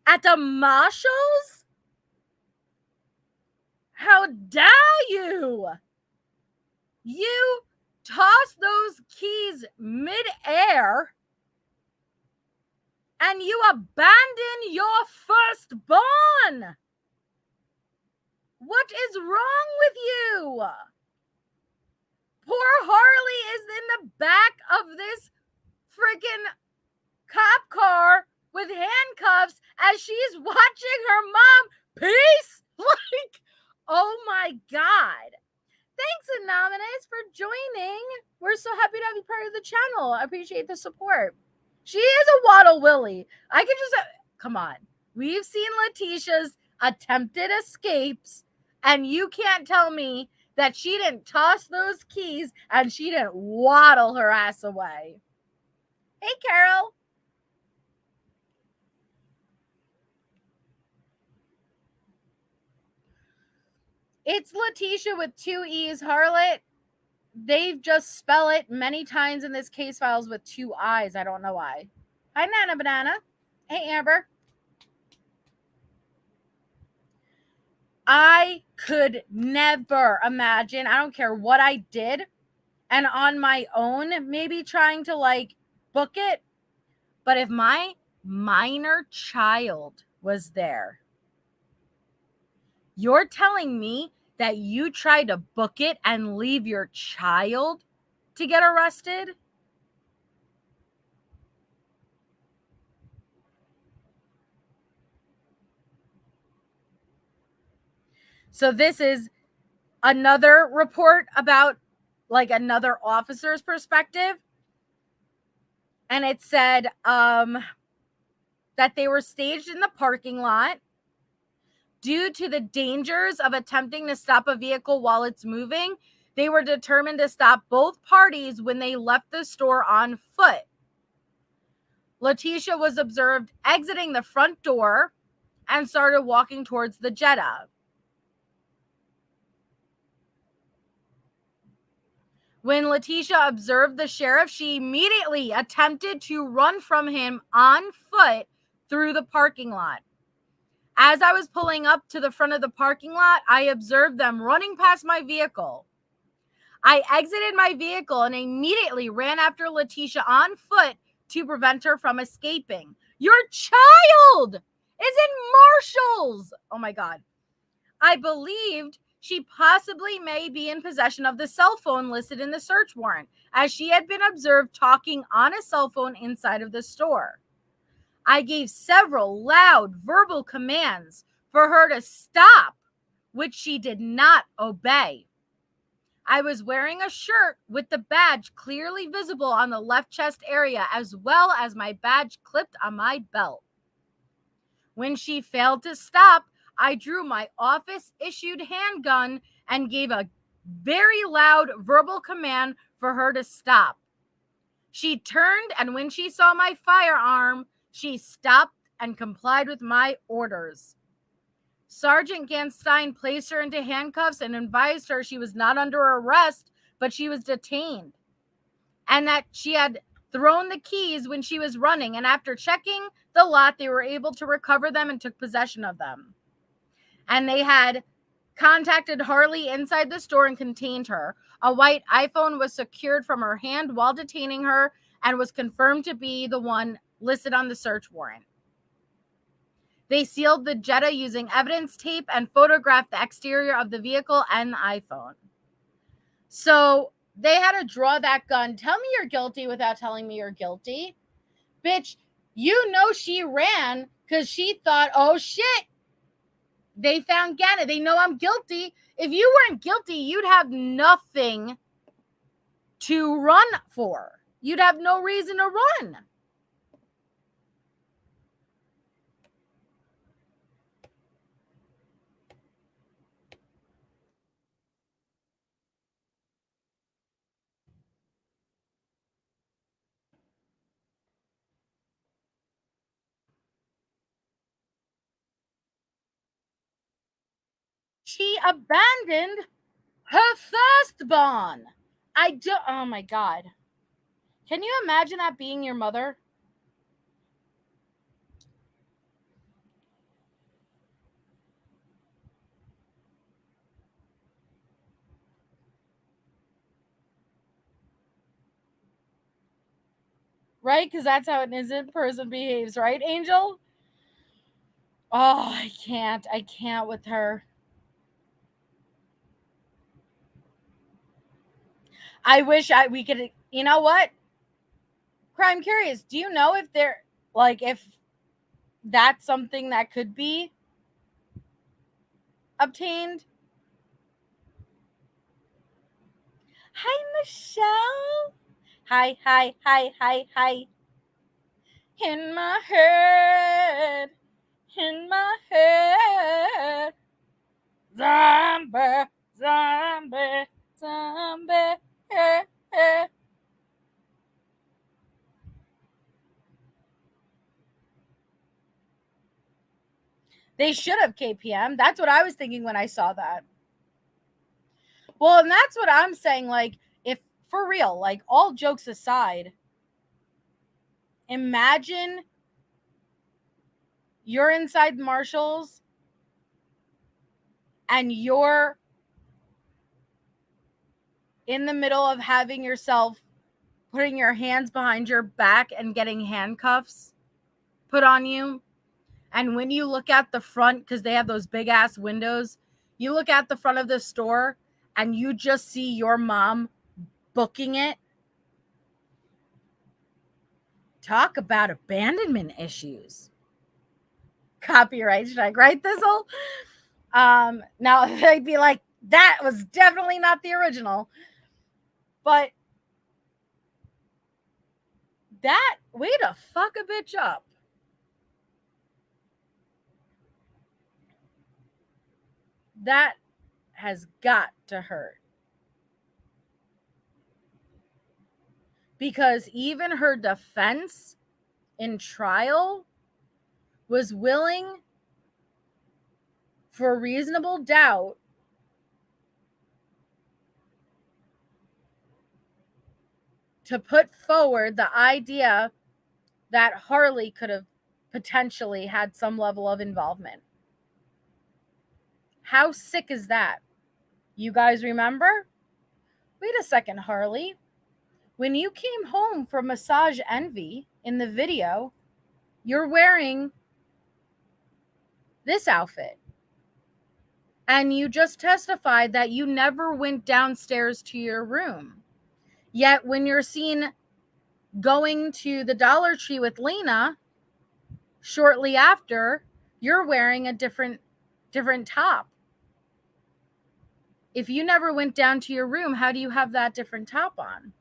at the Marshalls? How dare you? You tossed those keys mid-air and you abandon your firstborn. What is wrong with you? Poor Harley is in the back of this freaking cop car with handcuffs as she's watching her mom. Peace? Like, oh my God. Thanks, Anonymous, for joining. We're so happy to have you part of the channel. I appreciate the support. She is a Waddle Willie. I could just come on. We've seen Letecia's attempted escapes, and you can't tell me that she didn't toss those keys and she didn't waddle her ass away. Hey, Carol. It's Letecia with 2 E's, Harlot. They just spell it many times in this case files with 2 I's. I don't know why. Hi, Nana Banana. Hey, Amber. I could never imagine, I don't care what I did, and on my own, maybe trying to like book it, but if my minor child was there, you're telling me that you tried to book it and leave your child to get arrested? So this is another report about like another officer's perspective. And it said that they were staged in the parking lot due to the dangers of attempting to stop a vehicle while it's moving. They were determined to stop both parties when they left the store on foot. Letecia was observed exiting the front door and started walking towards the Jetta. When Letecia observed the sheriff, she immediately attempted to run from him on foot through the parking lot. As I was pulling up to the front of the parking lot, I observed them running past my vehicle. I exited my vehicle and immediately ran after Letecia on foot to prevent her from escaping. Your child is in Marshall's. Oh my God. I believed she possibly may be in possession of the cell phone listed in the search warrant, as she had been observed talking on a cell phone inside of the store. I gave several loud verbal commands for her to stop, which she did not obey. I was wearing a shirt with the badge clearly visible on the left chest area, as well as my badge clipped on my belt. When she failed to stop, I drew my office-issued handgun and gave a very loud verbal command for her to stop. She turned, and when she saw my firearm, she stopped and complied with my orders. Sergeant Ganstein placed her into handcuffs and advised her she was not under arrest, but she was detained, and that she had thrown the keys when she was running, and after checking the lot, they were able to recover them and took possession of them. And they had contacted Harley inside the store and contained her. A white iPhone was secured from her hand while detaining her and was confirmed to be the one listed on the search warrant. They sealed the Jetta using evidence tape and photographed the exterior of the vehicle and the iPhone. So they had to draw that gun. Tell me you're guilty without telling me you're guilty. Bitch, you know she ran because she thought, oh shit, they found Ganna. They know I'm guilty. If you weren't guilty, you'd have nothing to run for. You'd have no reason to run. She abandoned her firstborn. Oh my God. Can you imagine that being your mother? Right? Because that's how an innocent person behaves, right, Angel? Oh, I can't with her. I wish we could, you know what? Crime Curious, do you know if they're, like, if that's something that could be obtained? Hi, Michelle. Hi, hi, hi, hi, hi. In my head. In my head. Zombie, zombie, zombie. Eh, eh. They should have KPM. That's what I was thinking when I saw that. Well, and that's what I'm saying. Like, if for real, like, all jokes aside, imagine you're inside Marshall's and you're in the middle of having yourself putting your hands behind your back and getting handcuffs put on you. And when you look at the front, because they have those big ass windows, you look at the front of the store and you just see your mom booking it. Talk about abandonment issues. Copyright strike, right, Thistle? Now they'd be like, that was definitely not the original. But that way to fuck a bitch up. That has got to hurt. Because even her defense in trial was willing, for reasonable doubt, to put forward the idea that Harley could have potentially had some level of involvement. How sick is that? You guys remember? Wait a second, Harley. When you came home from Massage Envy in the video, you're wearing this outfit. And you just testified that you never went downstairs to your room. Yet when you're seen going to the Dollar Tree with Lena shortly after, you're wearing a different top. If you never went down to your room, how do you have that different top on?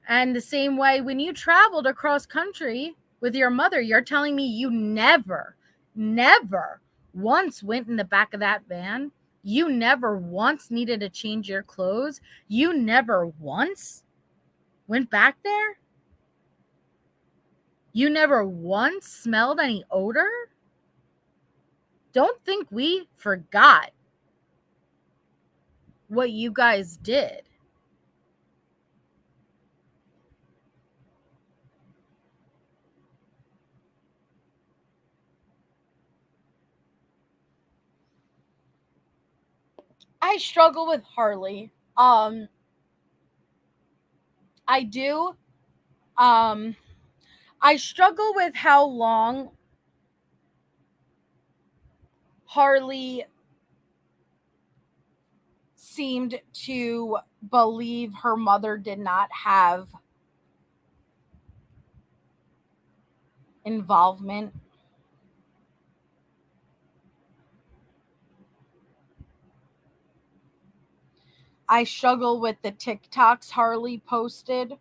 And the same way, when you traveled across country with your mother, you're telling me you never once went in the back of that van. You never once needed to change your clothes. You never once went back there. You never once smelled any odor. Don't think we forgot what you guys did. I struggle with Harley. I do. I struggle with how long Harley seemed to believe her mother did not have involvement. I struggle with the TikToks Harley posted.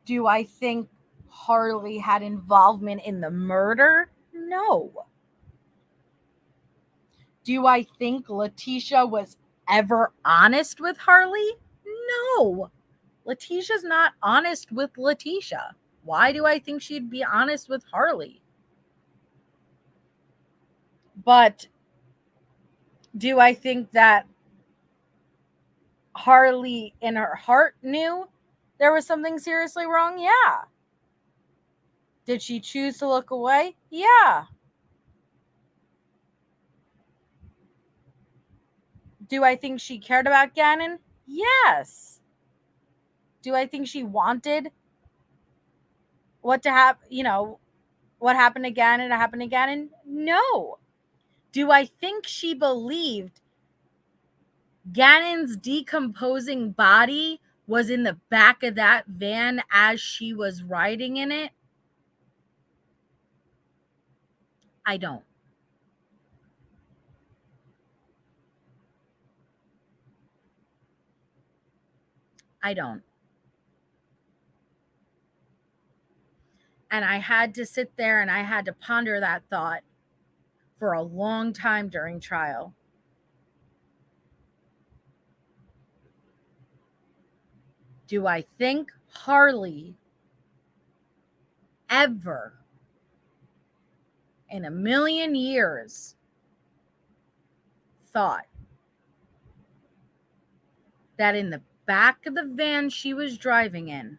Do I think Harley had involvement in the murder? No. Do I think Letecia was ever honest with Harley? No. Leticia's not honest with Letecia. Why do I think she'd be honest with Harley? But do I think that Harley in her heart knew there was something seriously wrong? Yeah. Did she choose to look away? Yeah. Do I think she cared about Gannon? Yes. Do I think she wanted what to happen, what happened to Gannon to happen to Gannon? No. Do I think she believed Gannon's decomposing body was in the back of that van as she was riding in it? I don't. I don't. And I had to sit there and I had to ponder that thought for a long time during trial. Do I think Harley ever in a million years thought that in the back of the van she was driving in,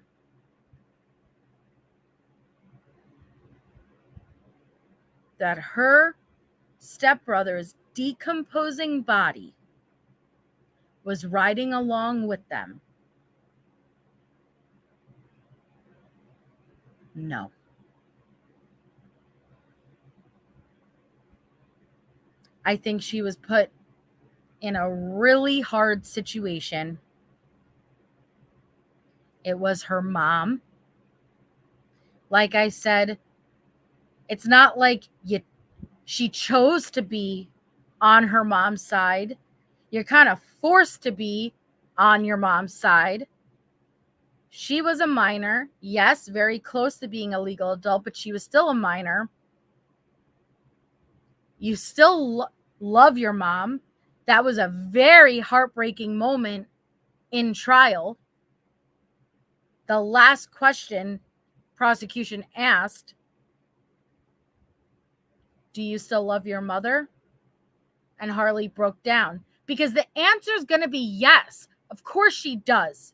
that her stepbrother's decomposing body was riding along with them? No. I think she was put in a really hard situation. It was her mom. Like I said, it's not like she chose to be on her mom's side. You're kind of forced to be on your mom's side. She was a minor, yes, very close to being a legal adult, but she was still a minor. You still love your mom. That was a very heartbreaking moment in trial. The last question prosecution asked, do you still love your mother? And Harley broke down because the answer is going to be yes. Of course she does.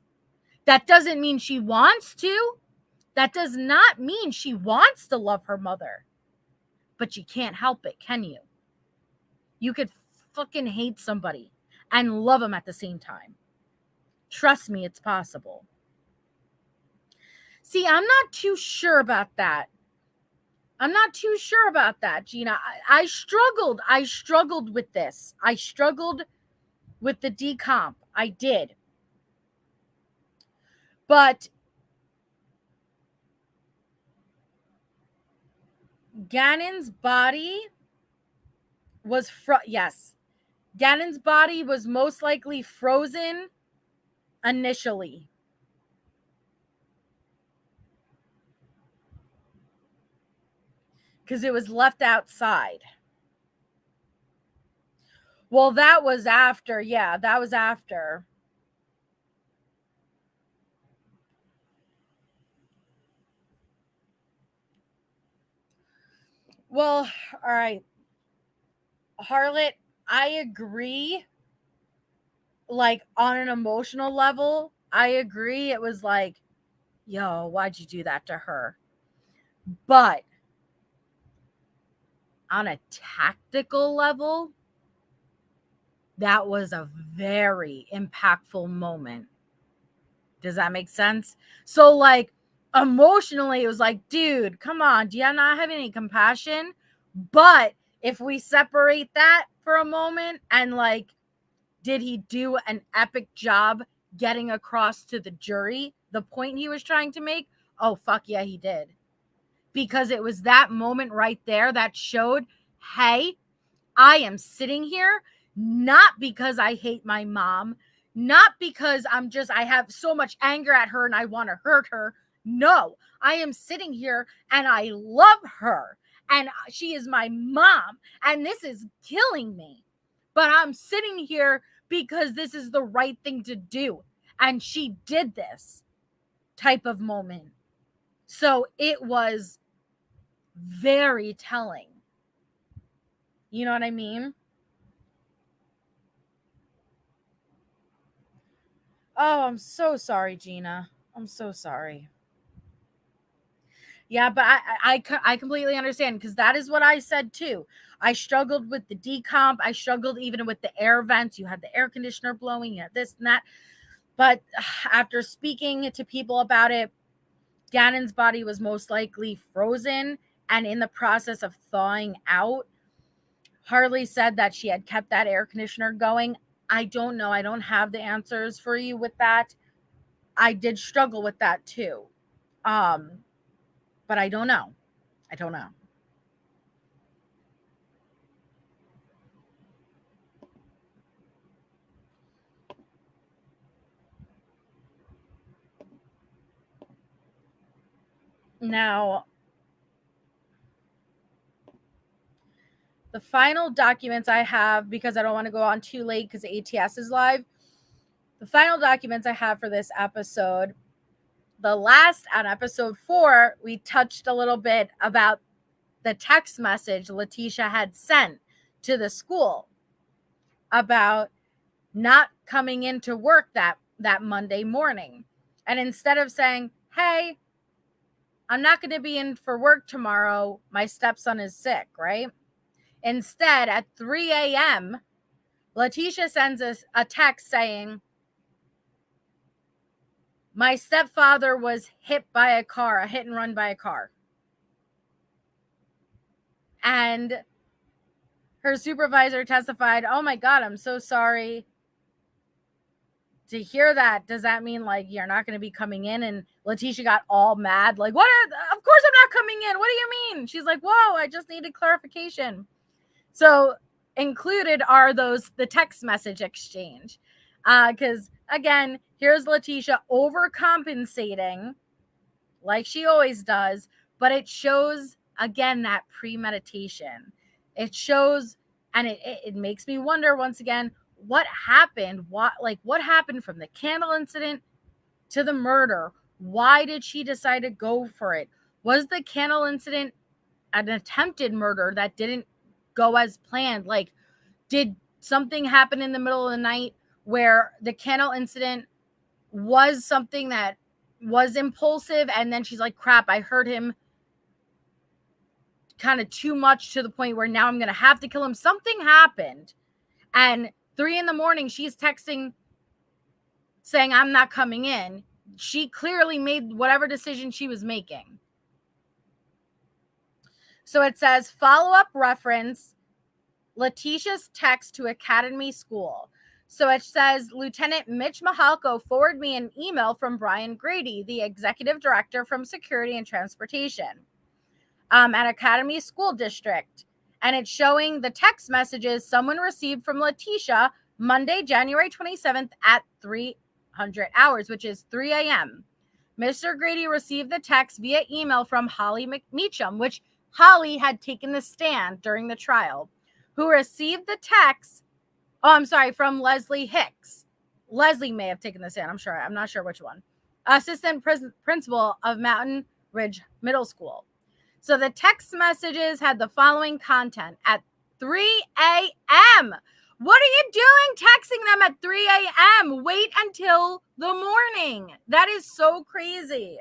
That doesn't mean she wants to. That does not mean she wants to love her mother. But you can't help it, can you? You could fucking hate somebody and love them at the same time. Trust me, it's possible. See, I'm not too sure about that. Gina. I struggled with this. I struggled with the decomp. I did. But Gannon's body was Gannon's body was most likely frozen initially. Because it was left outside. Well, that was after. Yeah, that was after. Well, all right. Harlot, I agree. Like, on an emotional level, I agree. It was like, yo, why'd you do that to her? But on a tactical level, that was a very impactful moment. Does that make sense? So, like, emotionally, it was like, dude, come on. Do you not have any compassion? But if we separate that for a moment and, like, did he do an epic job getting across to the jury the point he was trying to make? Oh, fuck yeah, he did. Because it was that moment right there that showed, hey, I am sitting here not because I hate my mom, not because I have so much anger at her and I want to hurt her. No, I am sitting here and I love her and she is my mom and this is killing me. But I'm sitting here because this is the right thing to do. And she did this type of moment. So it was very telling. You know what I mean? Oh, I'm so sorry, Gina. I'm so sorry. Yeah, but I completely understand because that is what I said too. I struggled with the decomp. I struggled even with the air vents. You had the air conditioner blowing, you had this and that. But after speaking to people about it, Gannon's body was most likely frozen and in the process of thawing out. Harley said that she had kept that air conditioner going. I don't know. I don't have the answers for you with that. I did struggle with that too. But I don't know. I don't know. Now, the final documents I have, because I don't want to go on too late because ATS is live. The final documents I have for this episode, the last on episode 4, we touched a little bit about the text message Letecia had sent to the school about not coming into work that Monday morning. And instead of saying, hey, I'm not going to be in for work tomorrow, my stepson is sick, right? Instead, at 3 a.m., Letecia sends us a text saying, my stepfather was hit by a car, a hit and run by a car. And her supervisor testified, oh my God, I'm so sorry to hear that. Does that mean like you're not going to be coming in? And Letecia got all mad. Like, what? Of course I'm not coming in. What do you mean? She's like, whoa, I just needed clarification. So included are the text message exchange. Because again, here's Letecia overcompensating like she always does, but it shows again that premeditation. It shows, and it makes me wonder once again, what happened? What happened from the candle incident to the murder? Why did she decide to go for it? Was the candle incident an attempted murder that didn't go as planned? Like, did something happen in the middle of the night where the candle incident was something that was impulsive, and then she's like, crap, I heard him kind of too much to the point where now I'm going to have to kill him. Something happened. And 3 a.m, she's texting saying, I'm not coming in. She clearly made whatever decision she was making. So it says, follow-up reference, Letecia's text to Academy School. So it says, Lieutenant Mitch Mahalko forwarded me an email from Brian Grady, the executive director from Security and Transportation at Academy School District. And it's showing the text messages someone received from Letecia Monday, January 27th at 300 hours, which is 3 a.m. Mr. Grady received the text via email from Holly Meacham, which Holly had taken the stand during the trial, who received the text. From Leslie Hicks. Leslie may have taken the stand. I'm not sure which one. Assistant principal of Mountain Ridge Middle School. So the text messages had the following content at 3 a.m. What are you doing texting them at 3 a.m.? Wait until the morning. That is so crazy.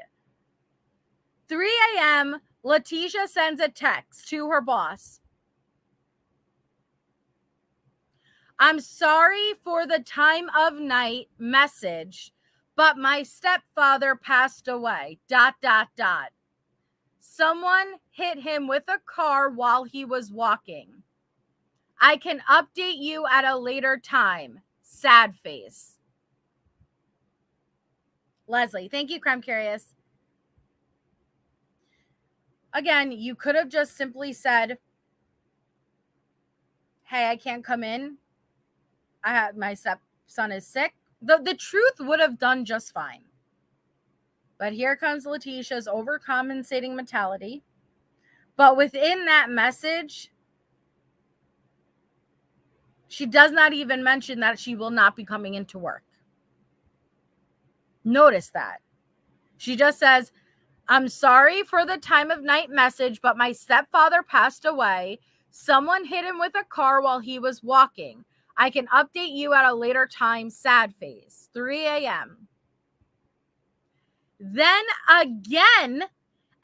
3 a.m., Letecia sends a text to her boss. I'm sorry for the time of night message, but my stepfather passed away, ... Someone hit him with a car while he was walking. I can update you at a later time. Sad face. Leslie, thank you, Crime Curious. Again, you could have just simply said, hey, I can't come in. My stepson is sick. The truth would have done just fine. But here comes Letecia's overcompensating mentality. But within that message, she does not even mention that she will not be coming into work. Notice that. She just says, I'm sorry for the time of night message, but my stepfather passed away. Someone hit him with a car while he was walking. I can update you at a later time. Sad face. 3 a.m. Then again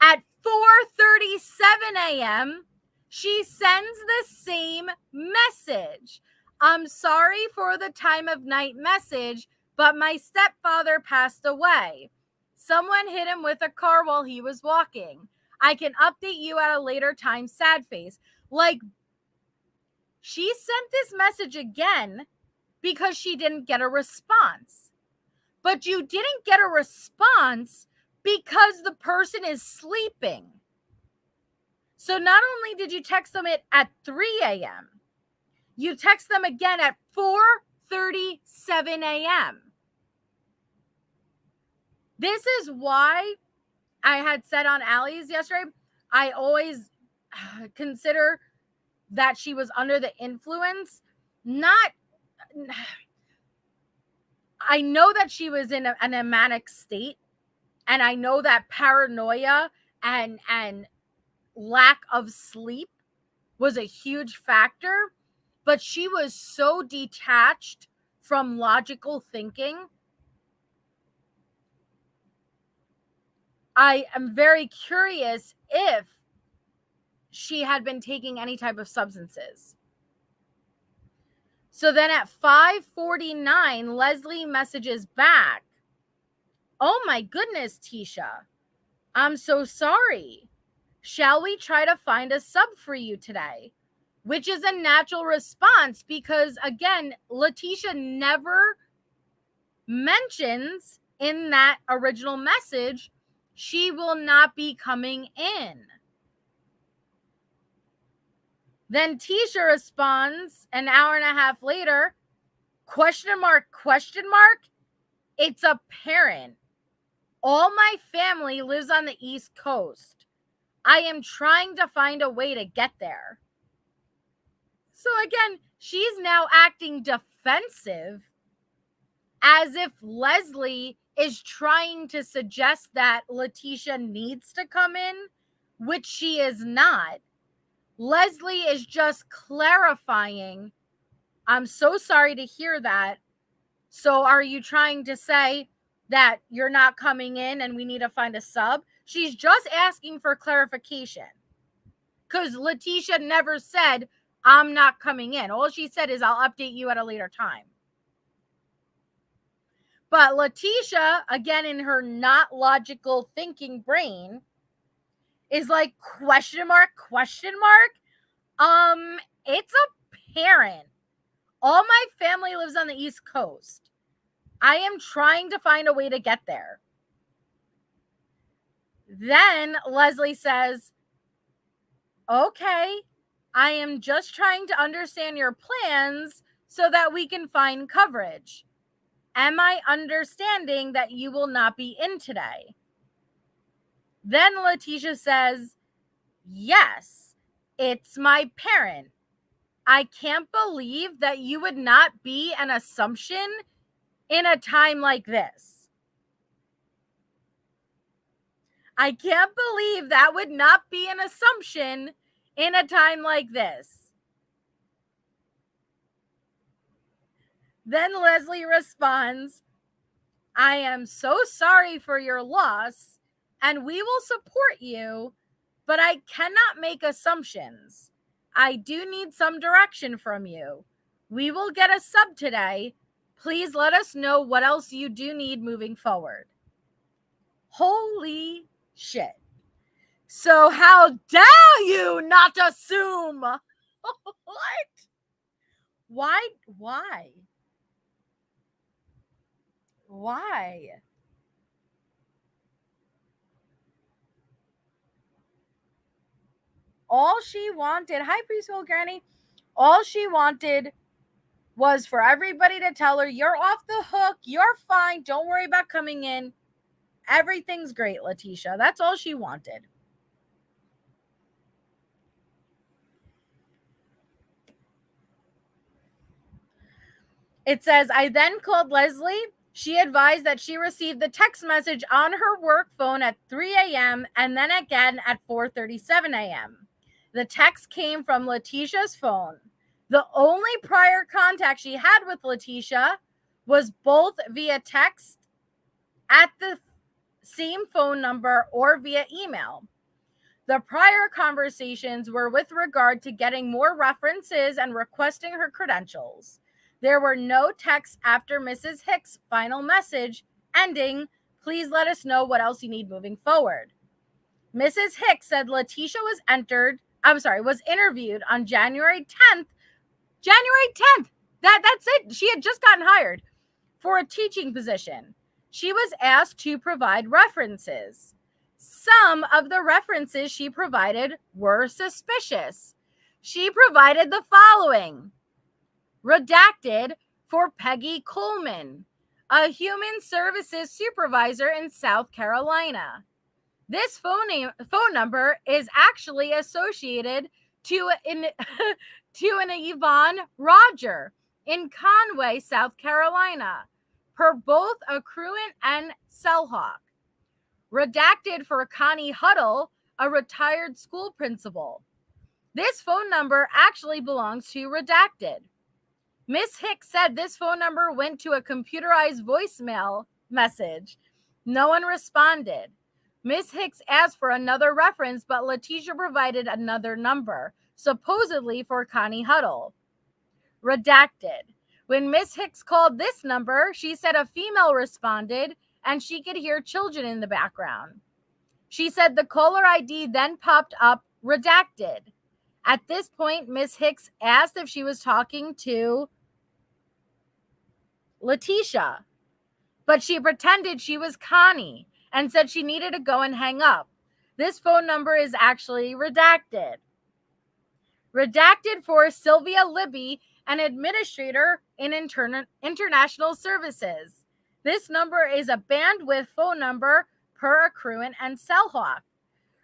at 4:37 a.m., she sends the same message. I'm sorry for the time of night message, but my stepfather passed away. Someone hit him with a car while he was walking. I can update you at a later time. Sad face. Like, she sent this message again because she didn't get a response. But you didn't get a response because the person is sleeping. So not only did you text them at 3 a.m., you text them again at 4:37 a.m. This is why I had said on Allie's yesterday, I always consider that she was under the influence. I know that she was in a manic state, and I know that paranoia and lack of sleep was a huge factor, but she was so detached from logical thinking. I am very curious if she had been taking any type of substances. So then at 5:49, Leslie messages back, "Oh my goodness, Tisha, I'm so sorry. Shall we try to find a sub for you today?" Which is a natural response because, again, Letecia never mentions in that original message she will not be coming in. Then Tisha responds an hour and a half later, question mark, it's apparent. All my family lives on the East Coast. I am trying to find a way to get there. So again, she's now acting defensive as if Leslie is trying to suggest that Letecia needs to come in, which she is not. Leslie is just clarifying, "I'm so sorry to hear that. So are you trying to say that you're not coming in and we need to find a sub?" She's just asking for clarification. Because Letecia never said, "I'm not coming in." All she said is, "I'll update you at a later time." But Letecia, again, in her not logical thinking brain, is like, question mark, it's apparent. All my family lives on the East Coast. I am trying to find a way to get there. Then Leslie says, "Okay, I am just trying to understand your plans so that we can find coverage. Am I understanding that you will not be in today?" Then Letecia says, "Yes, it's my parent. I can't believe that you would not be an assumption in a time like this. I can't believe that would not be an assumption in a time like this." Then Leslie responds, "I am so sorry for your loss, and we will support you, but I cannot make assumptions. I do need some direction from you. We will get a sub today. Please let us know what else you do need moving forward." Holy shit. So how dare you not assume? What? Why? All she wanted, hi Preschool Granny, all she wanted was for everybody to tell her, "You're off the hook, you're fine, don't worry about coming in. Everything's great, Letecia." That's all she wanted. It says, "I then called Leslie. She advised that she received the text message on her work phone at 3 a.m. and then again at 4:37 a.m. The text came from Letecia's phone. The only prior contact she had with Letecia was both via text at the same phone number or via email. The prior conversations were with regard to getting more references and requesting her credentials. There were no texts after Mrs. Hicks' final message ending, 'Please let us know what else you need moving forward.' Mrs. Hicks said Letecia was interviewed on January 10th. That's it. She had just gotten hired for a teaching position. She was asked to provide references. Some of the references she provided were suspicious. She provided the following: redacted for Peggy Coleman, a human services supervisor in South Carolina. This phone number is actually associated to an Yvonne Roger in Conway, South Carolina, per both Accruent and Selhawk. Redacted for Connie Huddle, a retired school principal. This phone number actually belongs to Redacted. Miss Hicks said this phone number went to a computerized voicemail message. No one responded. Miss Hicks asked for another reference, but Letecia provided another number, supposedly for Connie Huddle. Redacted. When Miss Hicks called this number, she said a female responded and she could hear children in the background. She said the caller ID then popped up redacted. At this point, Miss Hicks asked if she was talking to Letecia, but she pretended she was Connie and said she needed to go and hang up. This phone number is actually redacted. Redacted for Sylvia Libby, an administrator in international services. This number is a bandwidth phone number per Accruent and Selhawk.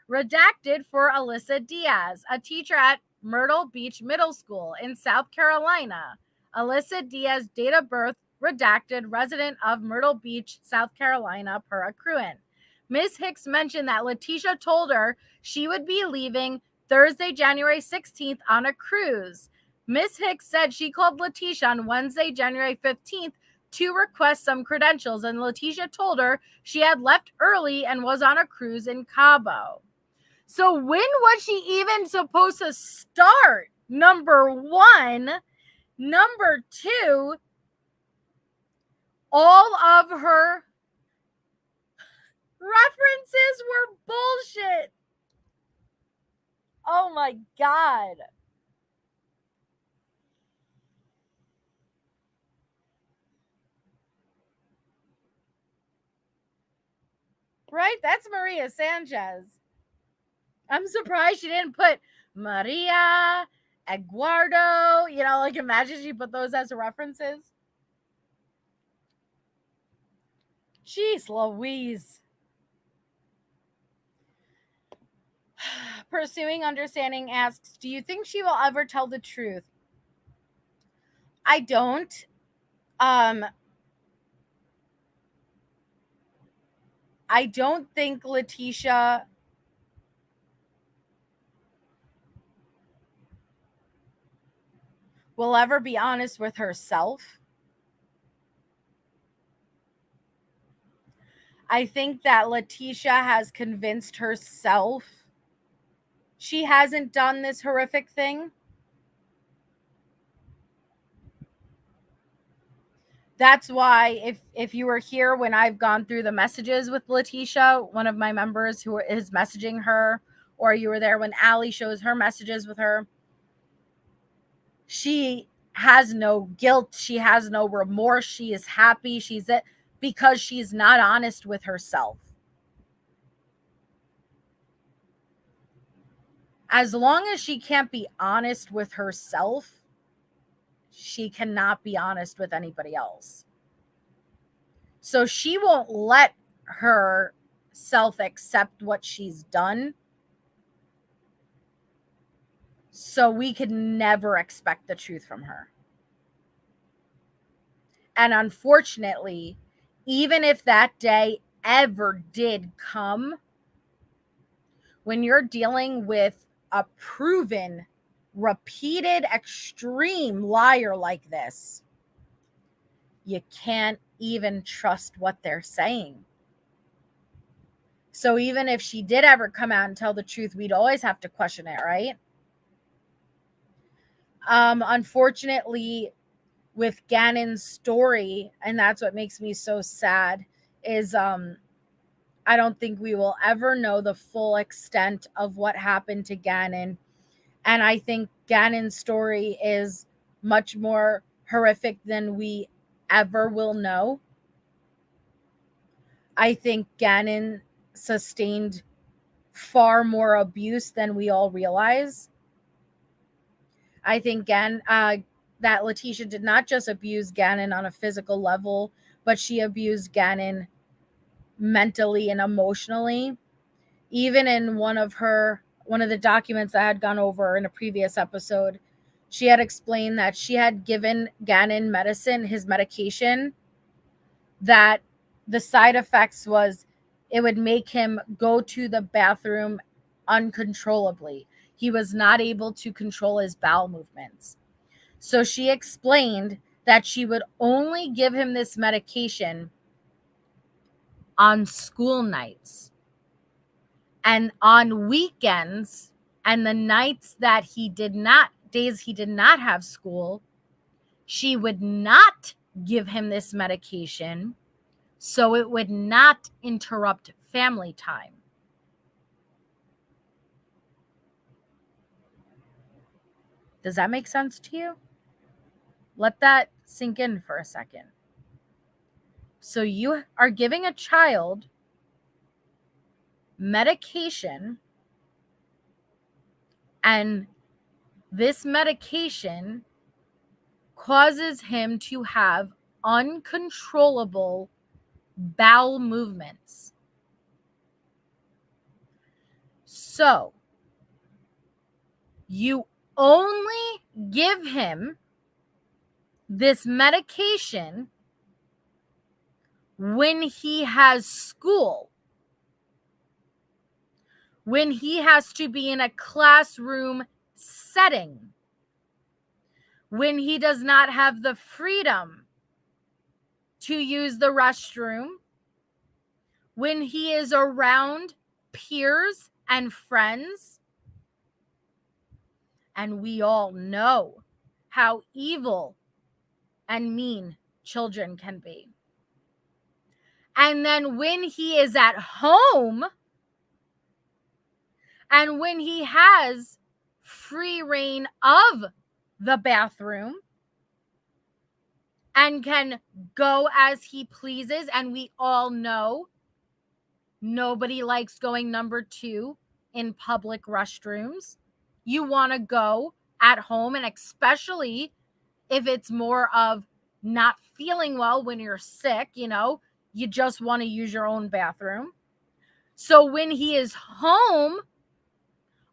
Redacted for Alyssa Diaz, a teacher at Myrtle Beach Middle School in South Carolina. Alyssa Diaz, date of birth, redacted, resident of Myrtle Beach, South Carolina, per Accruent. Ms. Hicks mentioned that Letecia told her she would be leaving Thursday, January 16th on a cruise. Ms. Hicks said she called Letecia on Wednesday, January 15th to request some credentials, and Letecia told her she had left early and was on a cruise in Cabo. So when was she even supposed to start? Number one. Number two, all of her references were bullshit. Oh my God. Right? That's Maria Sanchez. I'm surprised she didn't put Maria, Eduardo. Like imagine she put those as references. Jeez Louise. Pursuing Understanding asks, do you think she will ever tell the truth? I don't. I don't think Letecia will ever be honest with herself. I think that Letecia has convinced herself she hasn't done this horrific thing. That's why if you were here when I've gone through the messages with Letecia, one of my members who is messaging her, or you were there when Allie shows her messages with her, she has no guilt. She has no remorse. She is happy. She's it because she's not honest with herself. As long as she can't be honest with herself, she cannot be honest with anybody else. So she won't let herself accept what she's done. So we could never expect the truth from her. And unfortunately, even if that day ever did come, when you're dealing with a proven, repeated, extreme liar like this, you can't even trust what they're saying. So even if she did ever come out and tell the truth, we'd always have to question it, right? Unfortunately, with Gannon's story, and that's what makes me so sad, is I don't think we will ever know the full extent of what happened to Gannon. And I think Gannon's story is much more horrific than we ever will know. I think Gannon sustained far more abuse than we all realize. I think that Letecia did not just abuse Gannon on a physical level, but she abused Gannon mentally and emotionally. even in one of the documents I had gone over in a previous episode, she had explained that she had given Gannon his medication, that the side effects was it would make him go to the bathroom uncontrollably. He was not able to control his bowel movements. So she explained that she would only give him this medication on school nights and on weekends, and the nights that days he did not have school, she would not give him this medication so it would not interrupt family time. Does that make sense to you? Let that sink in for a second. So you are giving a child medication, and this medication causes him to have uncontrollable bowel movements. So you only give him this medication when he has school, when he has to be in a classroom setting, when he does not have the freedom to use the restroom, when he is around peers and friends. And we all know how evil and mean children can be. And then when he is at home, and when he has free reign of the bathroom and can go as he pleases, and we all know nobody likes going number 2 in public restrooms. You want to go at home, and especially if it's more of not feeling well when you're sick, you just want to use your own bathroom. So when he is home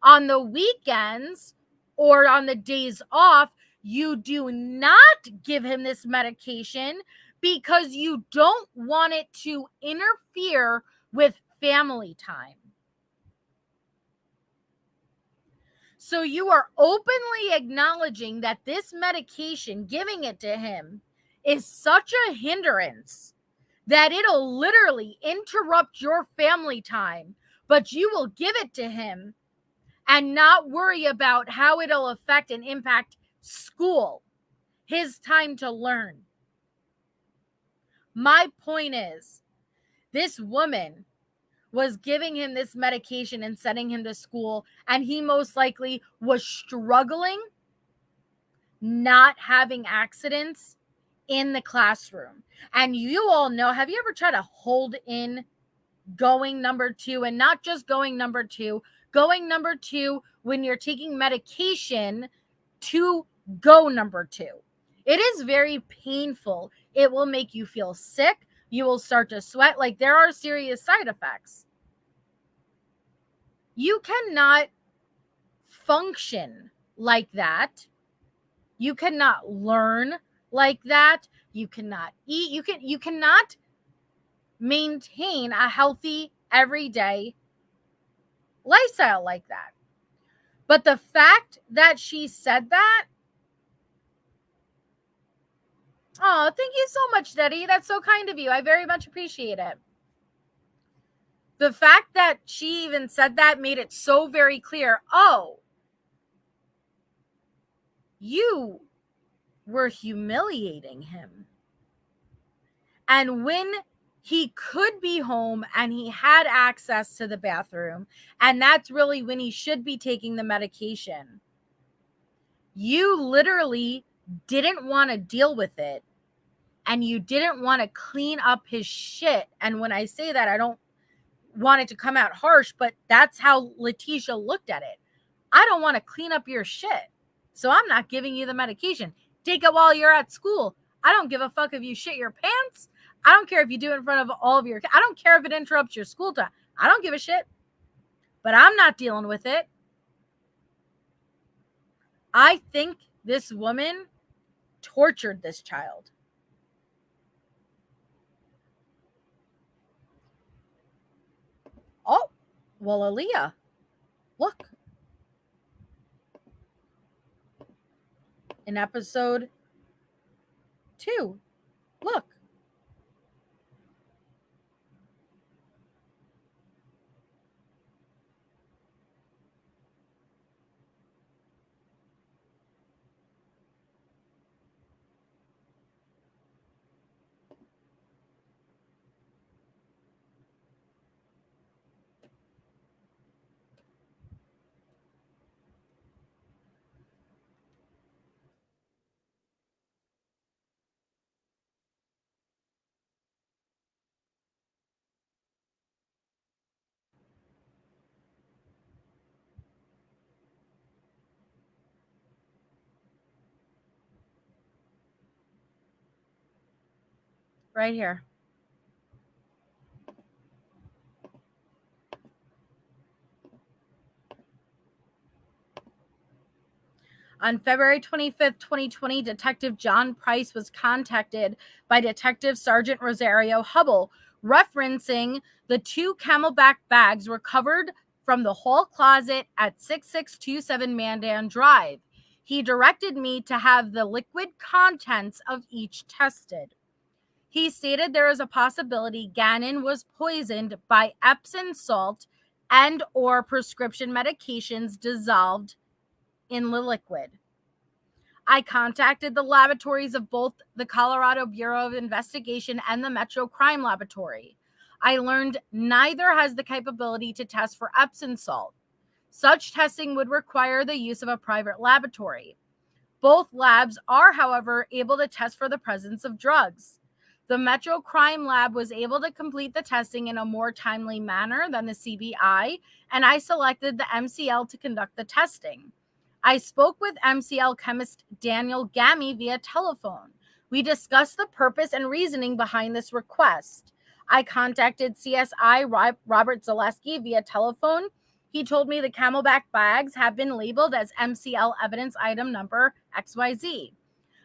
on the weekends or on the days off, you do not give him this medication because you don't want it to interfere with family time. So you are openly acknowledging that this medication, giving it to him, is such a hindrance that it'll literally interrupt your family time, but you will give it to him and not worry about how it'll affect and impact school, his time to learn. My point is, this woman was giving him this medication and sending him to school, and he most likely was struggling not having accidents in the classroom. And you all know, have you ever tried to hold in going number 2, and not just going number 2 when you're taking medication to go number 2? It is very painful. It will make you feel sick. You will start to sweat. Like, there are serious side effects. You cannot function like that. You cannot learn like that. You cannot eat. You cannot maintain a healthy, everyday lifestyle like that. But the fact that she said that, oh, thank you so much, Daddy. That's so kind of you. I very much appreciate it. The fact that she even said that made it so very clear. Oh, you were humiliating him. And when he could be home and he had access to the bathroom, and that's really when he should be taking the medication, you literally didn't want to deal with it, and you didn't want to clean up his shit. And when I say that, I don't want it to come out harsh, but that's how Letecia looked at it. I don't want to clean up your shit, so I'm not giving you the medication. Take it while you're at school. I don't give a fuck if you shit your pants. I don't care if you do it in front of all of your, I don't care if it interrupts your school time. I don't give a shit. but I'm not dealing with it. I think this woman tortured this child. Oh, well, Aaliyah, look. In episode 2, look. Right here. On February 25th, 2020, Detective John Price was contacted by Detective Sergeant Rosario Hubble, referencing the 2 Camelback bags recovered from the hall closet at 6627 Mandan Drive. He directed me to have the liquid contents of each tested. He stated there is a possibility Gannon was poisoned by Epsom salt and or prescription medications dissolved in the liquid. I contacted the laboratories of both the Colorado Bureau of Investigation and the Metro Crime Laboratory. I learned neither has the capability to test for Epsom salt. Such testing would require the use of a private laboratory. Both labs are, however, able to test for the presence of drugs. The Metro Crime Lab was able to complete the testing in a more timely manner than the CBI, and I selected the MCL to conduct the testing. I spoke with MCL chemist Daniel Gammy via telephone. We discussed the purpose and reasoning behind this request. I contacted CSI Robert Zaleski via telephone. He told me the Camelback bags have been labeled as MCL evidence item number XYZ.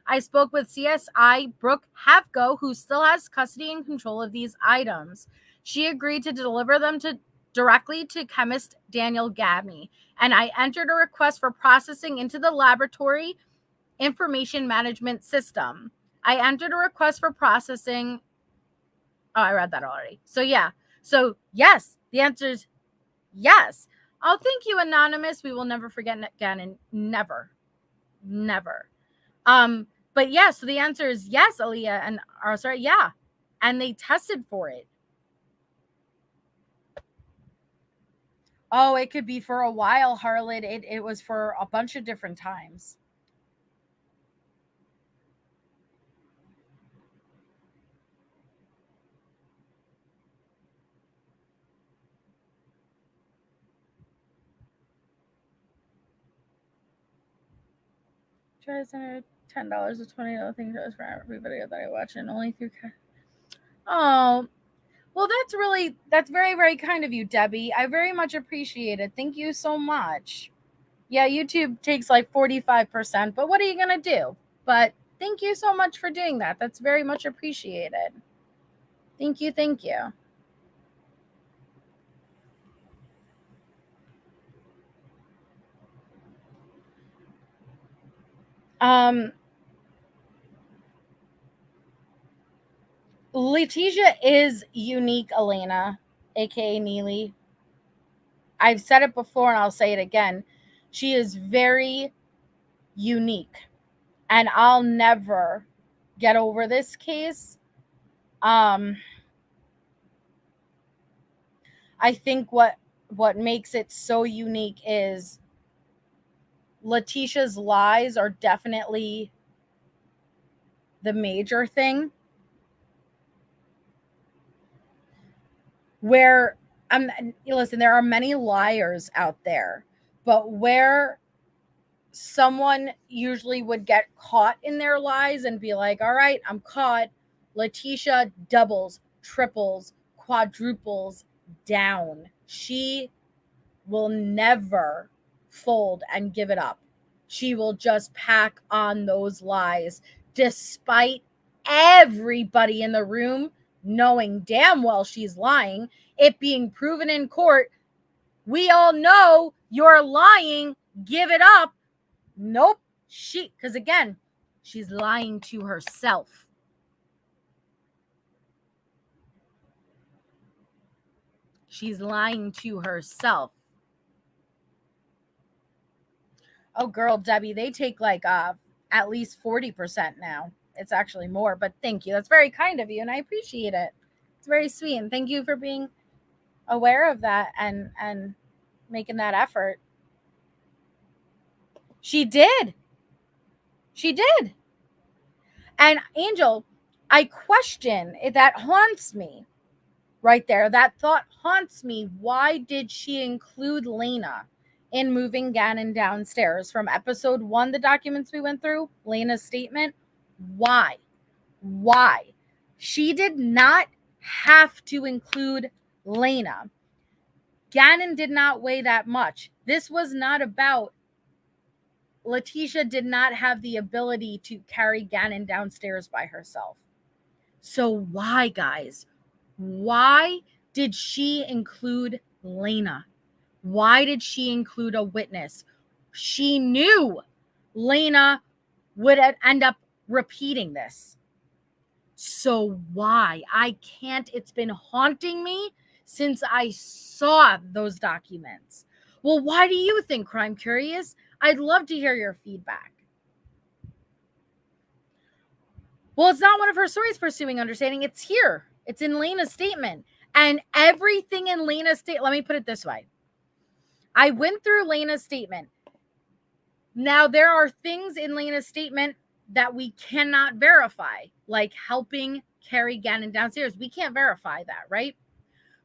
I spoke with CSI Brooke Havgo, who still has custody and control of these items. She agreed to deliver them directly to chemist Daniel Gammy, and I entered a request for processing into the laboratory information management system. I entered a request for processing. Oh, I read that already. So yeah. So yes, the answer is yes. Oh, thank you, Anonymous. We will never forget Gannon. Never. But yeah, so the answer is yes, Aaliyah, and yeah. And they tested for it. Oh, it could be for a while, Harlot. It was for a bunch of different times. Try to send $10 or $20 things for every video that I watch, and only through cash. Oh, well, that's very, very kind of you, Debbie. I very much appreciate it. Thank you so much. Yeah, YouTube takes like 45%, but what are you going to do? But thank you so much for doing that. That's very much appreciated. Thank you. Thank you. Letecia is unique, Elena, aka Neely. I've said it before and I'll say it again. She is very unique, and I'll never get over this case. I think what makes it so unique is Letecia's lies are definitely the major thing. Where listen, there are many liars out there, but where someone usually would get caught in their lies and be like, all right, I'm caught, Letecia doubles, triples, quadruples down. She will never fold and give it up. She will just pack on those lies despite everybody in the room knowing damn well she's lying, it being proven in court. We all know you're lying. Give it up. Nope. Because again, she's lying to herself. She's lying to herself. Oh, girl, Debbie, they take like at least 40% now. It's actually more, but thank you. That's very kind of you, and I appreciate it. It's very sweet, and thank you for being aware of that and making that effort. She did. She did. And Angel, I question, that haunts me right there. That thought haunts me. Why did she include Lena in moving Gannon downstairs from episode 1, the documents we went through, Lena's statement? Why? She did not have to include Lena. Gannon did not weigh that much. This was not about, Letecia did not have the ability to carry Gannon downstairs by herself. So why, guys? Why did she include Lena? Why did she include a witness? She knew Lena would end up repeating this. So why? I can't. It's been haunting me since I saw those documents. Well, why do you think, Crime Curious? I'd love to hear your feedback. Well, it's not one of her stories pursuing understanding. It's here. It's in Lena's statement. And everything in Lena's statement, let me put it this way. I went through Lena's statement. Now, there are things in Lena's statement that we cannot verify, like helping carry Gannon downstairs. We can't verify that, right?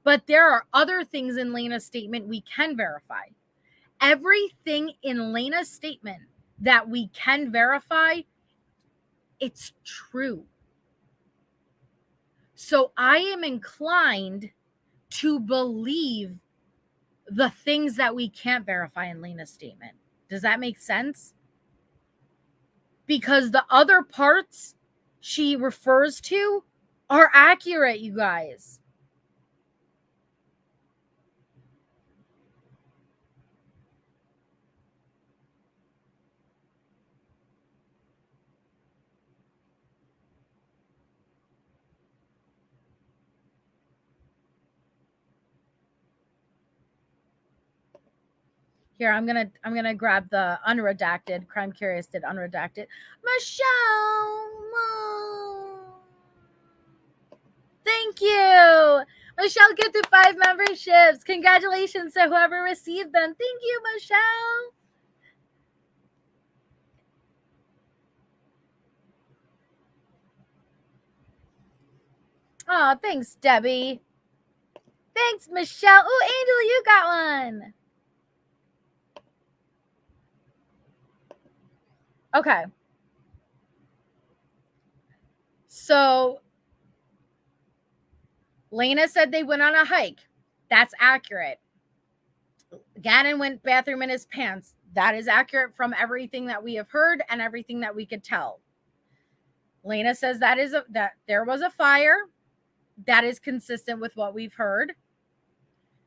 But there are other things in Lena's statement we can verify. Everything in Lena's statement that we can verify, it's true. So I am inclined to believe the things that we can't verify in Lena's statement. Does that make sense? Because the other parts she refers to are accurate, you guys. Here, I'm gonna grab the unredacted. Crime Curious did unredacted. Michelle, thank you. Michelle get to 5 memberships. Congratulations to whoever received them. Thank you, Michelle. Oh, thanks, Debbie. Thanks, Michelle. Oh, Angel, you got one. Okay. So Lena said they went on a hike. That's accurate. Gannon went bathroom in his pants. That is accurate from everything that we have heard and everything that we could tell. Lena says that there was a fire. That is consistent with what we've heard.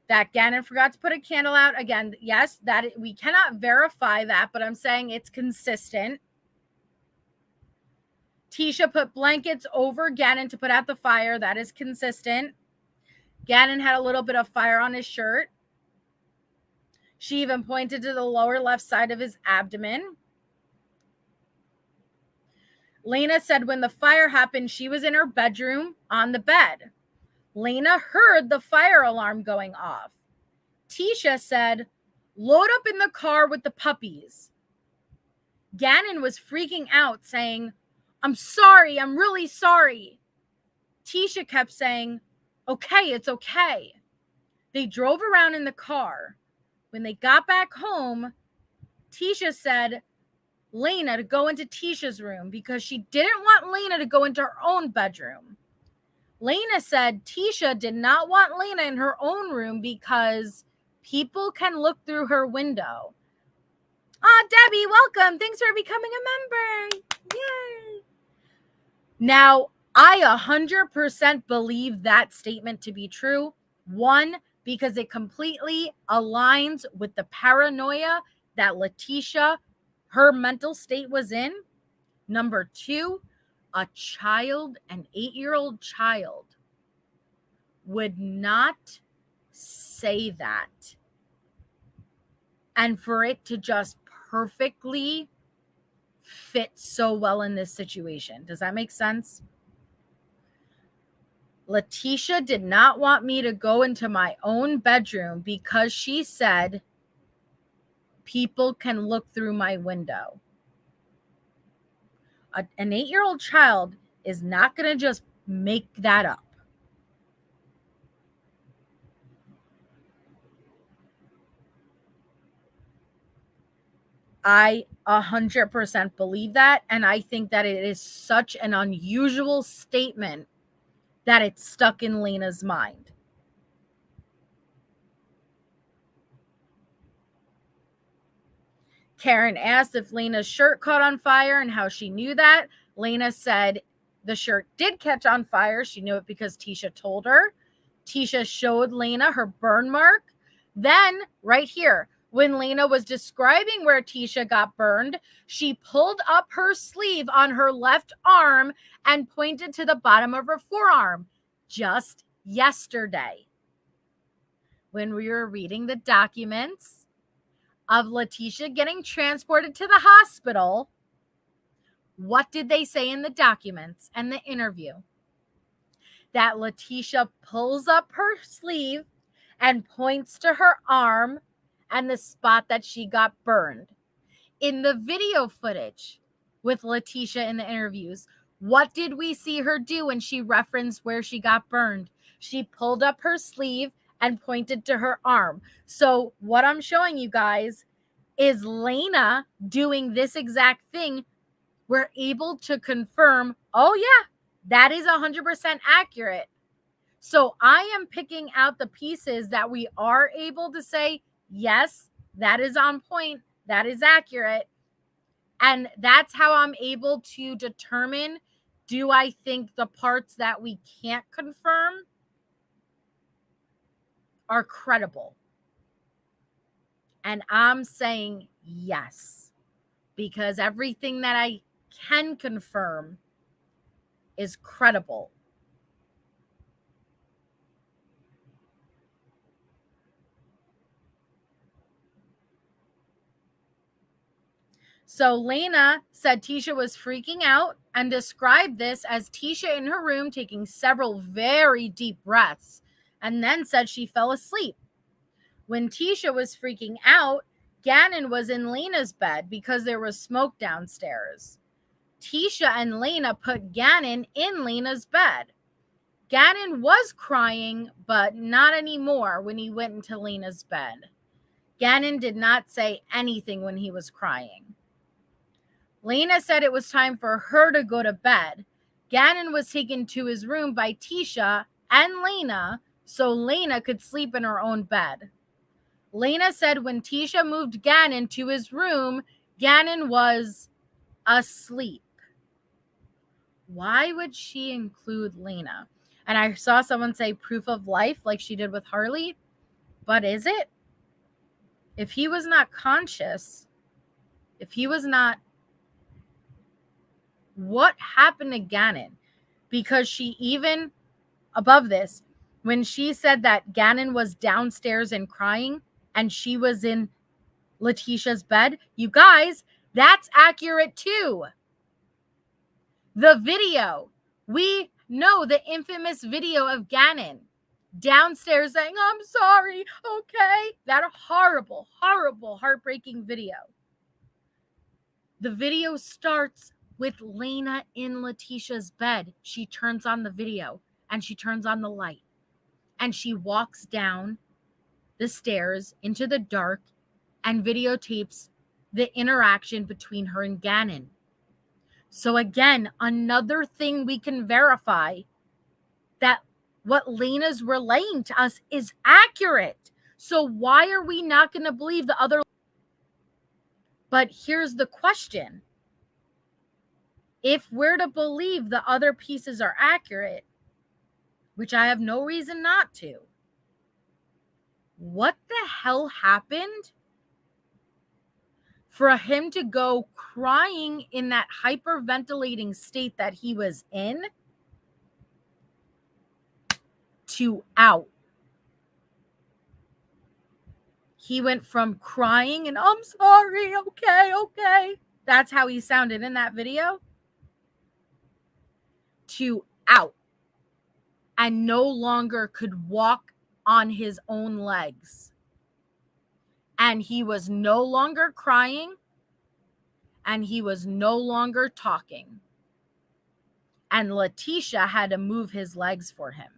That Gannon forgot to put a candle out. Again, yes, that we cannot verify that, but I'm saying it's consistent. Tisha put blankets over Gannon to put out the fire. That is consistent. Gannon had a little bit of fire on his shirt. She even pointed to the lower left side of his abdomen. Lena said when the fire happened, she was in her bedroom on the bed. Lena heard the fire alarm going off. Tisha said, load up in the car with the puppies. Gannon was freaking out, saying, I'm sorry, I'm really sorry. Tisha kept saying, okay, it's okay. They drove around in the car. When they got back home, Tisha said Lena to go into Tisha's room because she didn't want Lena to go into her own bedroom. Lena said Tisha did not want Lena in her own room because People can look through her window. Ah, Debbie, welcome. Thanks for becoming a member. Yay. Now, I 100% believe that statement to be true. One, because it completely aligns with the paranoia that Letecia, her mental state was in. Number two, a child, an 8-year-old child, would not say that. And for it to just perfectly fit so well in this situation. Does that make sense? Letecia did not want me to go into my own bedroom because she said people can look through my window. An 8-year-old child is not going to just make that up. I 100% believe that, and I think that it is such an unusual statement that it's stuck in Lena's mind. Karen asked if Lena's shirt caught on fire and how she knew that. Lena said the shirt did catch on fire. She knew it because Tisha told her. Tisha showed Lena her burn mark. Then, right here, when Lena was describing where Tisha got burned, she pulled up her sleeve on her left arm and pointed to the bottom of her forearm just yesterday. When we were reading the documents of Letecia getting transported to the hospital, what did they say in the documents and the interview? That Letecia pulls up her sleeve and points to her arm and the spot that she got burned. In the video footage with Letecia in the interviews, what did we see her do when she referenced where she got burned? She pulled up her sleeve and pointed to her arm. So what I'm showing you guys is Lena doing this exact thing. We're able to confirm, oh yeah, that is 100% accurate. So I am picking out the pieces that we are able to say, yes, that is on point, that is accurate. And that's how I'm able to determine, do I think the parts that we can't confirm are credible? And I'm saying yes, because everything that I can confirm is credible. So Lena said Tisha was freaking out and described this as Tisha in her room taking several very deep breaths, and then said she fell asleep. When Tisha was freaking out, Gannon was in Lena's bed because there was smoke downstairs. Tisha and Lena put Gannon in Lena's bed. Gannon was crying, but not anymore when he went into Lena's bed. Gannon did not say anything when he was crying. Lena said it was time for her to go to bed. Gannon was taken to his room by Tisha and Lena so Lena could sleep in her own bed. Lena said when Tisha moved Gannon to his room, Gannon was asleep. Why would she include Lena? And I saw someone say proof of life like she did with Harley. But is it? If he was not conscious, if he was not, what happened to Gannon? Because she even, above this, when she said that Gannon was downstairs and crying and she was in Letecia's bed, you guys, that's accurate too. The video, we know the infamous video of Gannon downstairs saying, I'm sorry, okay? That horrible, horrible, heartbreaking video. The video starts with Lena in Letecia's bed. She turns on the video and she turns on the light and she walks down the stairs into the dark and videotapes the interaction between her and Gannon. So again, another thing we can verify that what Lena's relaying to us is accurate. So why are we not going to believe the other? But here's the question. If we're to believe the other pieces are accurate, which I have no reason not to, what the hell happened for him to go crying in that hyperventilating state that he was in to out? He went from crying and I'm sorry, okay. That's how he sounded in that video, to out and no longer could walk on his own legs. And he was no longer crying and he was no longer talking. And Letecia had to move his legs for him.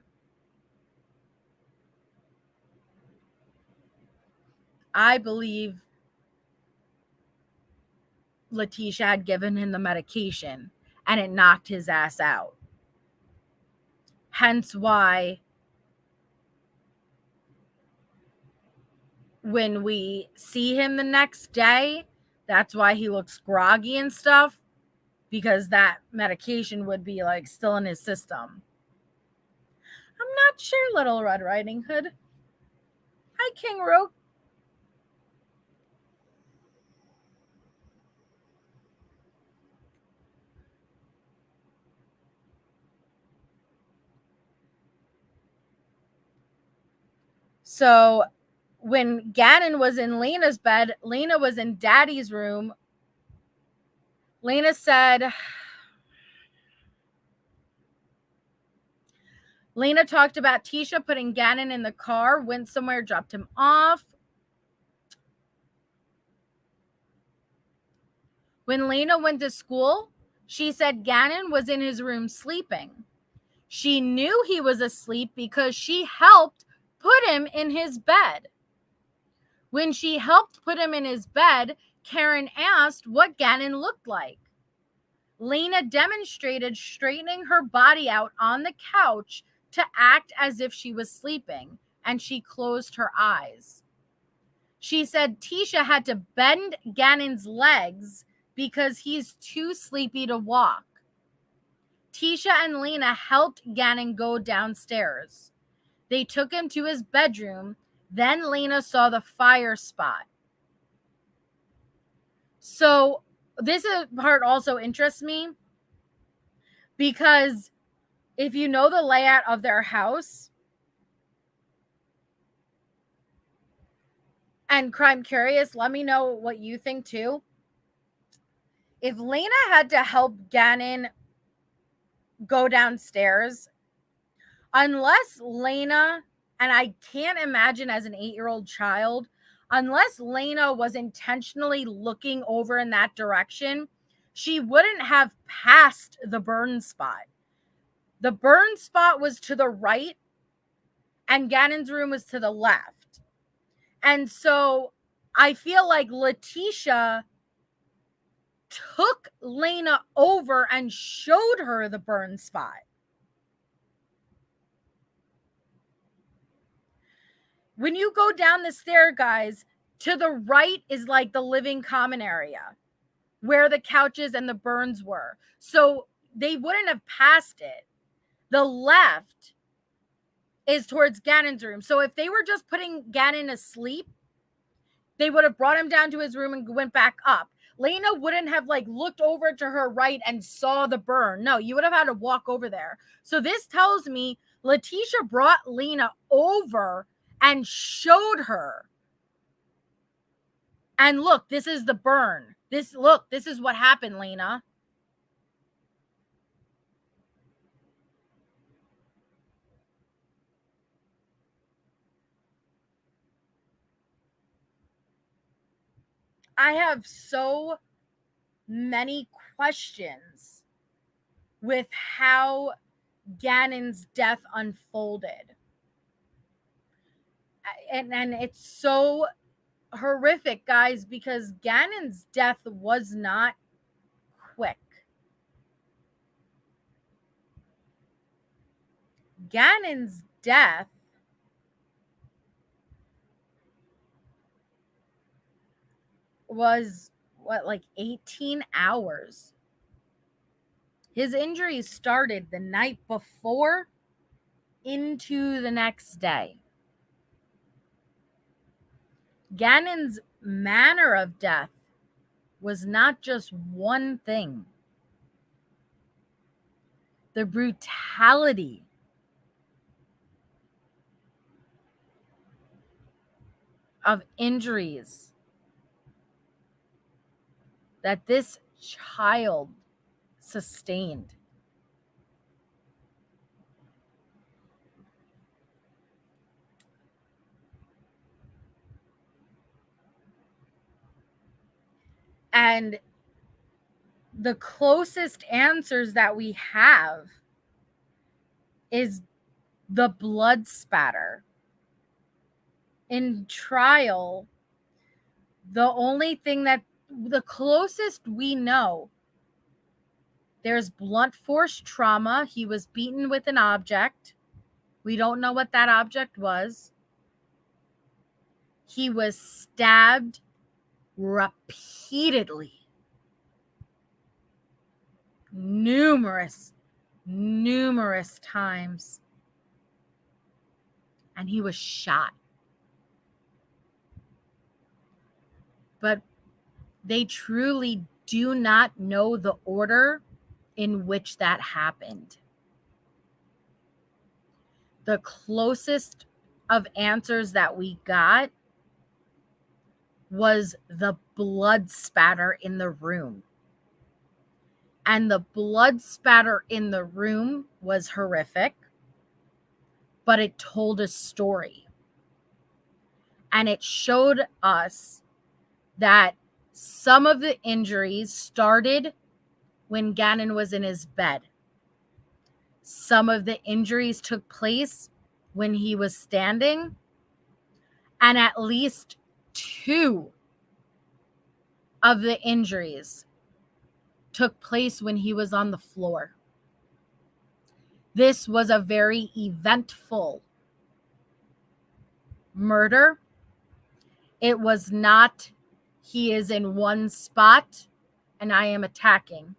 I believe Letecia had given him the medication and it knocked his ass out. Hence why when we see him the next day, that's why he looks groggy and stuff, because that medication would be like still in his system. I'm not sure, Little Red Riding Hood. Hi, King Roke. So when Gannon was in Lena's bed, Lena was in Daddy's room. Lena said, Lena talked about Tisha putting Gannon in the car, went somewhere, dropped him off. When Lena went to school, she said Gannon was in his room sleeping. She knew he was asleep because she helped put him in his bed. When she helped put him in his bed, Karen asked what Gannon looked like. Lena demonstrated straightening her body out on the couch to act as if she was sleeping, and she closed her eyes. She said Tisha had to bend Gannon's legs because he's too sleepy to walk. Tisha and Lena helped Gannon go downstairs. They took him to his bedroom. Then Lena saw the fire spot. So this part also interests me because if you know the layout of their house, and Crime Curious, let me know what you think too. If Lena had to help Gannon go downstairs, unless Lena, and I can't imagine as an 8-year-old child, unless Lena was intentionally looking over in that direction, she wouldn't have passed the burn spot. The burn spot was to the right and Gannon's room was to the left. And so I feel like Letecia took Lena over and showed her the burn spot. When you go down the stair, guys, to the right is like the living common area where the couches and the burns were. So they wouldn't have passed it. The left is towards Gannon's room. So if they were just putting Gannon asleep, they would have brought him down to his room and went back up. Lena wouldn't have like looked over to her right and saw the burn. No, you would have had to walk over there. So this tells me Letecia brought Lena over and showed her. And look, this is the burn. This is what happened, Lena. I have so many questions with how Gannon's death unfolded. And it's so horrific, guys, because Gannon's death was not quick. Gannon's death was like 18 hours. His injuries started the night before into the next day. Gannon's manner of death was not just one thing. The brutality of injuries that this child sustained. And the closest answers that we have is the blood spatter. In trial, the only thing that the closest we know, there's blunt force trauma. He was beaten with an object. We don't know what that object was. He was stabbed repeatedly. Numerous times. And he was shot. But they truly do not know the order in which that happened. The closest of answers that we got was the blood spatter in the room. And the blood spatter in the room was horrific, but it told a story. And it showed us that some of the injuries started when Gannon was in his bed. Some of the injuries took place when he was standing. And at least 2 of the injuries took place when he was on the floor. This was a very eventful murder. It was not, he is in one spot and I am attacking.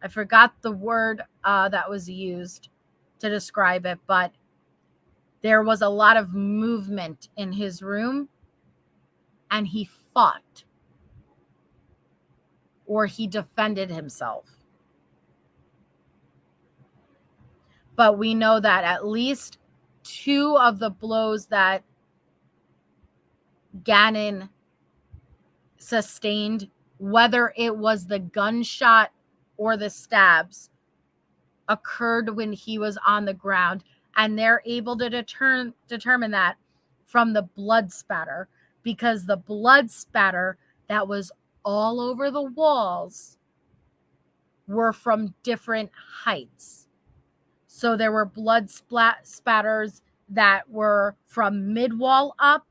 I forgot the word that was used to describe it, but there was a lot of movement in his room and he fought or he defended himself. But we know that at least 2 of the blows that Gannon sustained, whether it was the gunshot or the stabs, occurred when he was on the ground. And they're able to determine that from the blood spatter, because the blood spatter that was all over the walls were from different heights. So there were blood spatters that were from mid-wall up.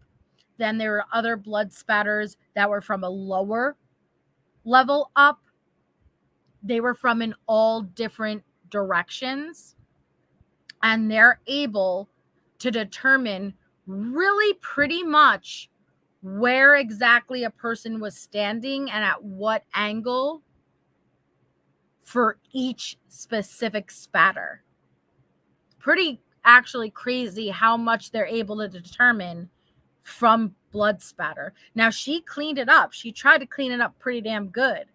Then there were other blood spatters that were from a lower level up. They were from in all different directions. And they're able to determine really pretty much where exactly a person was standing and at what angle for each specific spatter. Pretty actually crazy how much they're able to determine from blood spatter. Now, she cleaned it up. She tried to clean it up pretty damn good.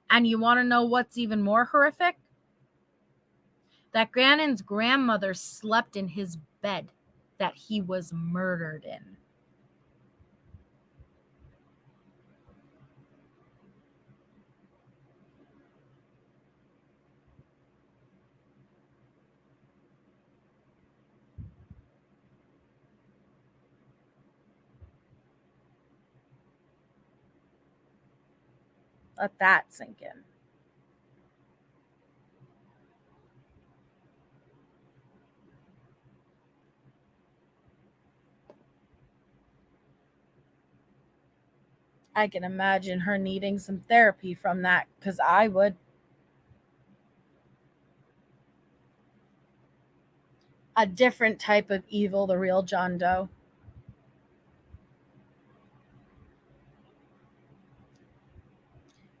And you want to know what's even more horrific? That Gannon's grandmother slept in his bed that he was murdered in. Let that sink in. I can imagine her needing some therapy from that, because I would. A different type of evil, the real John Doe.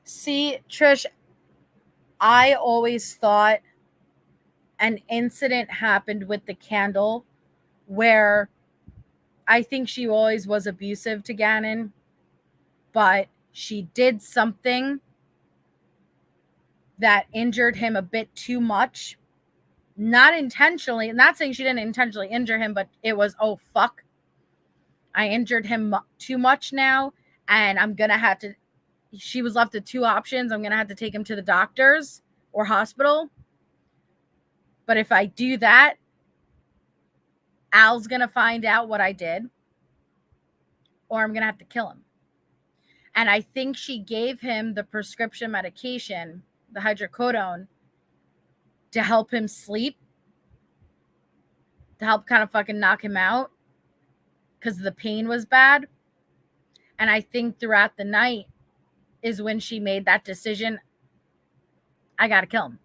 See, Trish, I always thought an incident happened with the candle where I think she always was abusive to Gannon, but she did something that injured him a bit too much. Not intentionally. Not saying she didn't intentionally injure him, but it was, oh, fuck. I injured him too much now, and I'm going to have to. She was left with two options. I'm going to have to take him to the doctors or hospital. But if I do that, Al's going to find out what I did, or I'm going to have to kill him. And I think she gave him the prescription medication, the hydrocodone, to help him sleep, to help kind of fucking knock him out because the pain was bad. And I think throughout the night is when she made that decision. I got to kill him.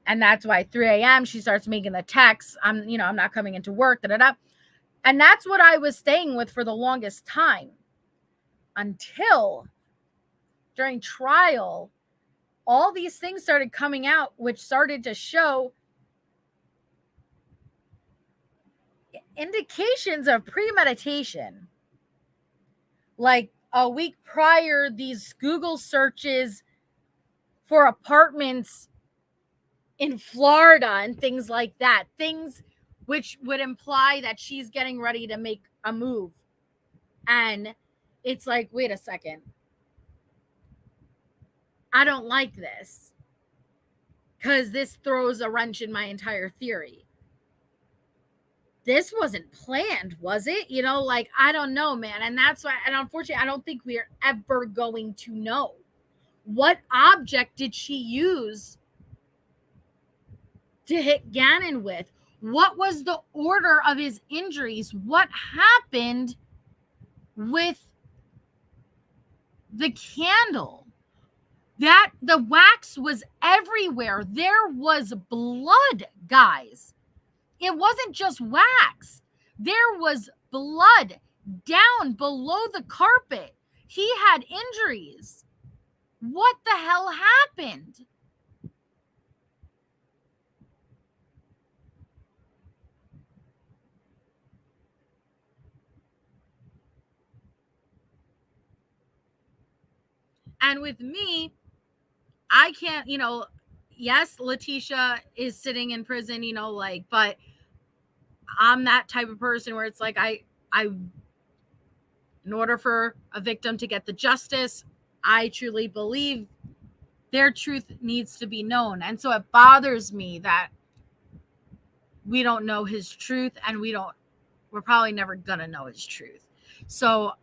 And that's why 3 a.m. she starts making the texts. I'm not coming into work. And that's what I was staying with for the longest time until during trial, all these things started coming out, which started to show indications of premeditation. Like a week prior, these Google searches for apartments in Florida and things like that, things which would imply that she's getting ready to make a move. And it's like, wait a second. I don't like this because this throws a wrench in my entire theory. This wasn't planned, was it? I don't know, man. And that's why, and unfortunately, I don't think we're ever going to know. What object did she use to hit Gannon with? What was the order of his injuries? What happened with the candle? That the wax was everywhere. There was blood, guys. It wasn't just wax. There was blood down below the carpet. He had injuries. What the hell happened? And with me, I can't, yes, Letecia is sitting in prison, but I'm that type of person where it's like, I, in order for a victim to get the justice, I truly believe their truth needs to be known. And so it bothers me that we don't know his truth, and we're probably never gonna know his truth. So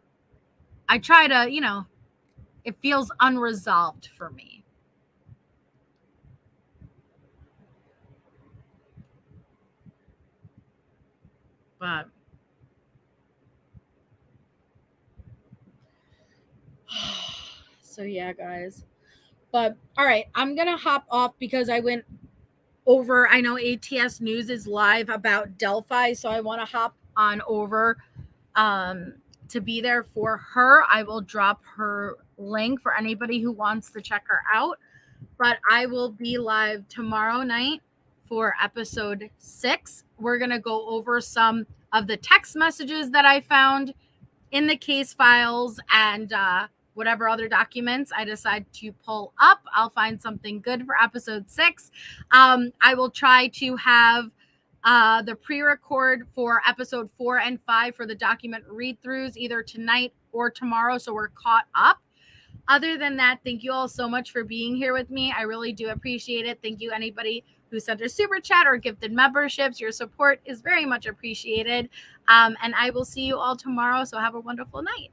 I try to, it feels unresolved for me. But so yeah, guys. But all right, I'm gonna hop off because I went over. I know ATS News is live about Delphi, so I want to hop on over to be there for her. I will drop her link for anybody who wants to check her out. But I will be live tomorrow night for episode 6. We're going to go over some of the text messages that I found in the case files and whatever other documents I decide to pull up. I'll find something good for episode 6. I will try to have the pre-record for episode 4 and 5 for the document read-throughs either tonight or tomorrow, so we're caught up. Other than that, thank you all so much for being here with me. I really do appreciate it. Thank you, anybody who sent a super chat or gifted memberships. Your support is very much appreciated. And I will see you all tomorrow, so have a wonderful night.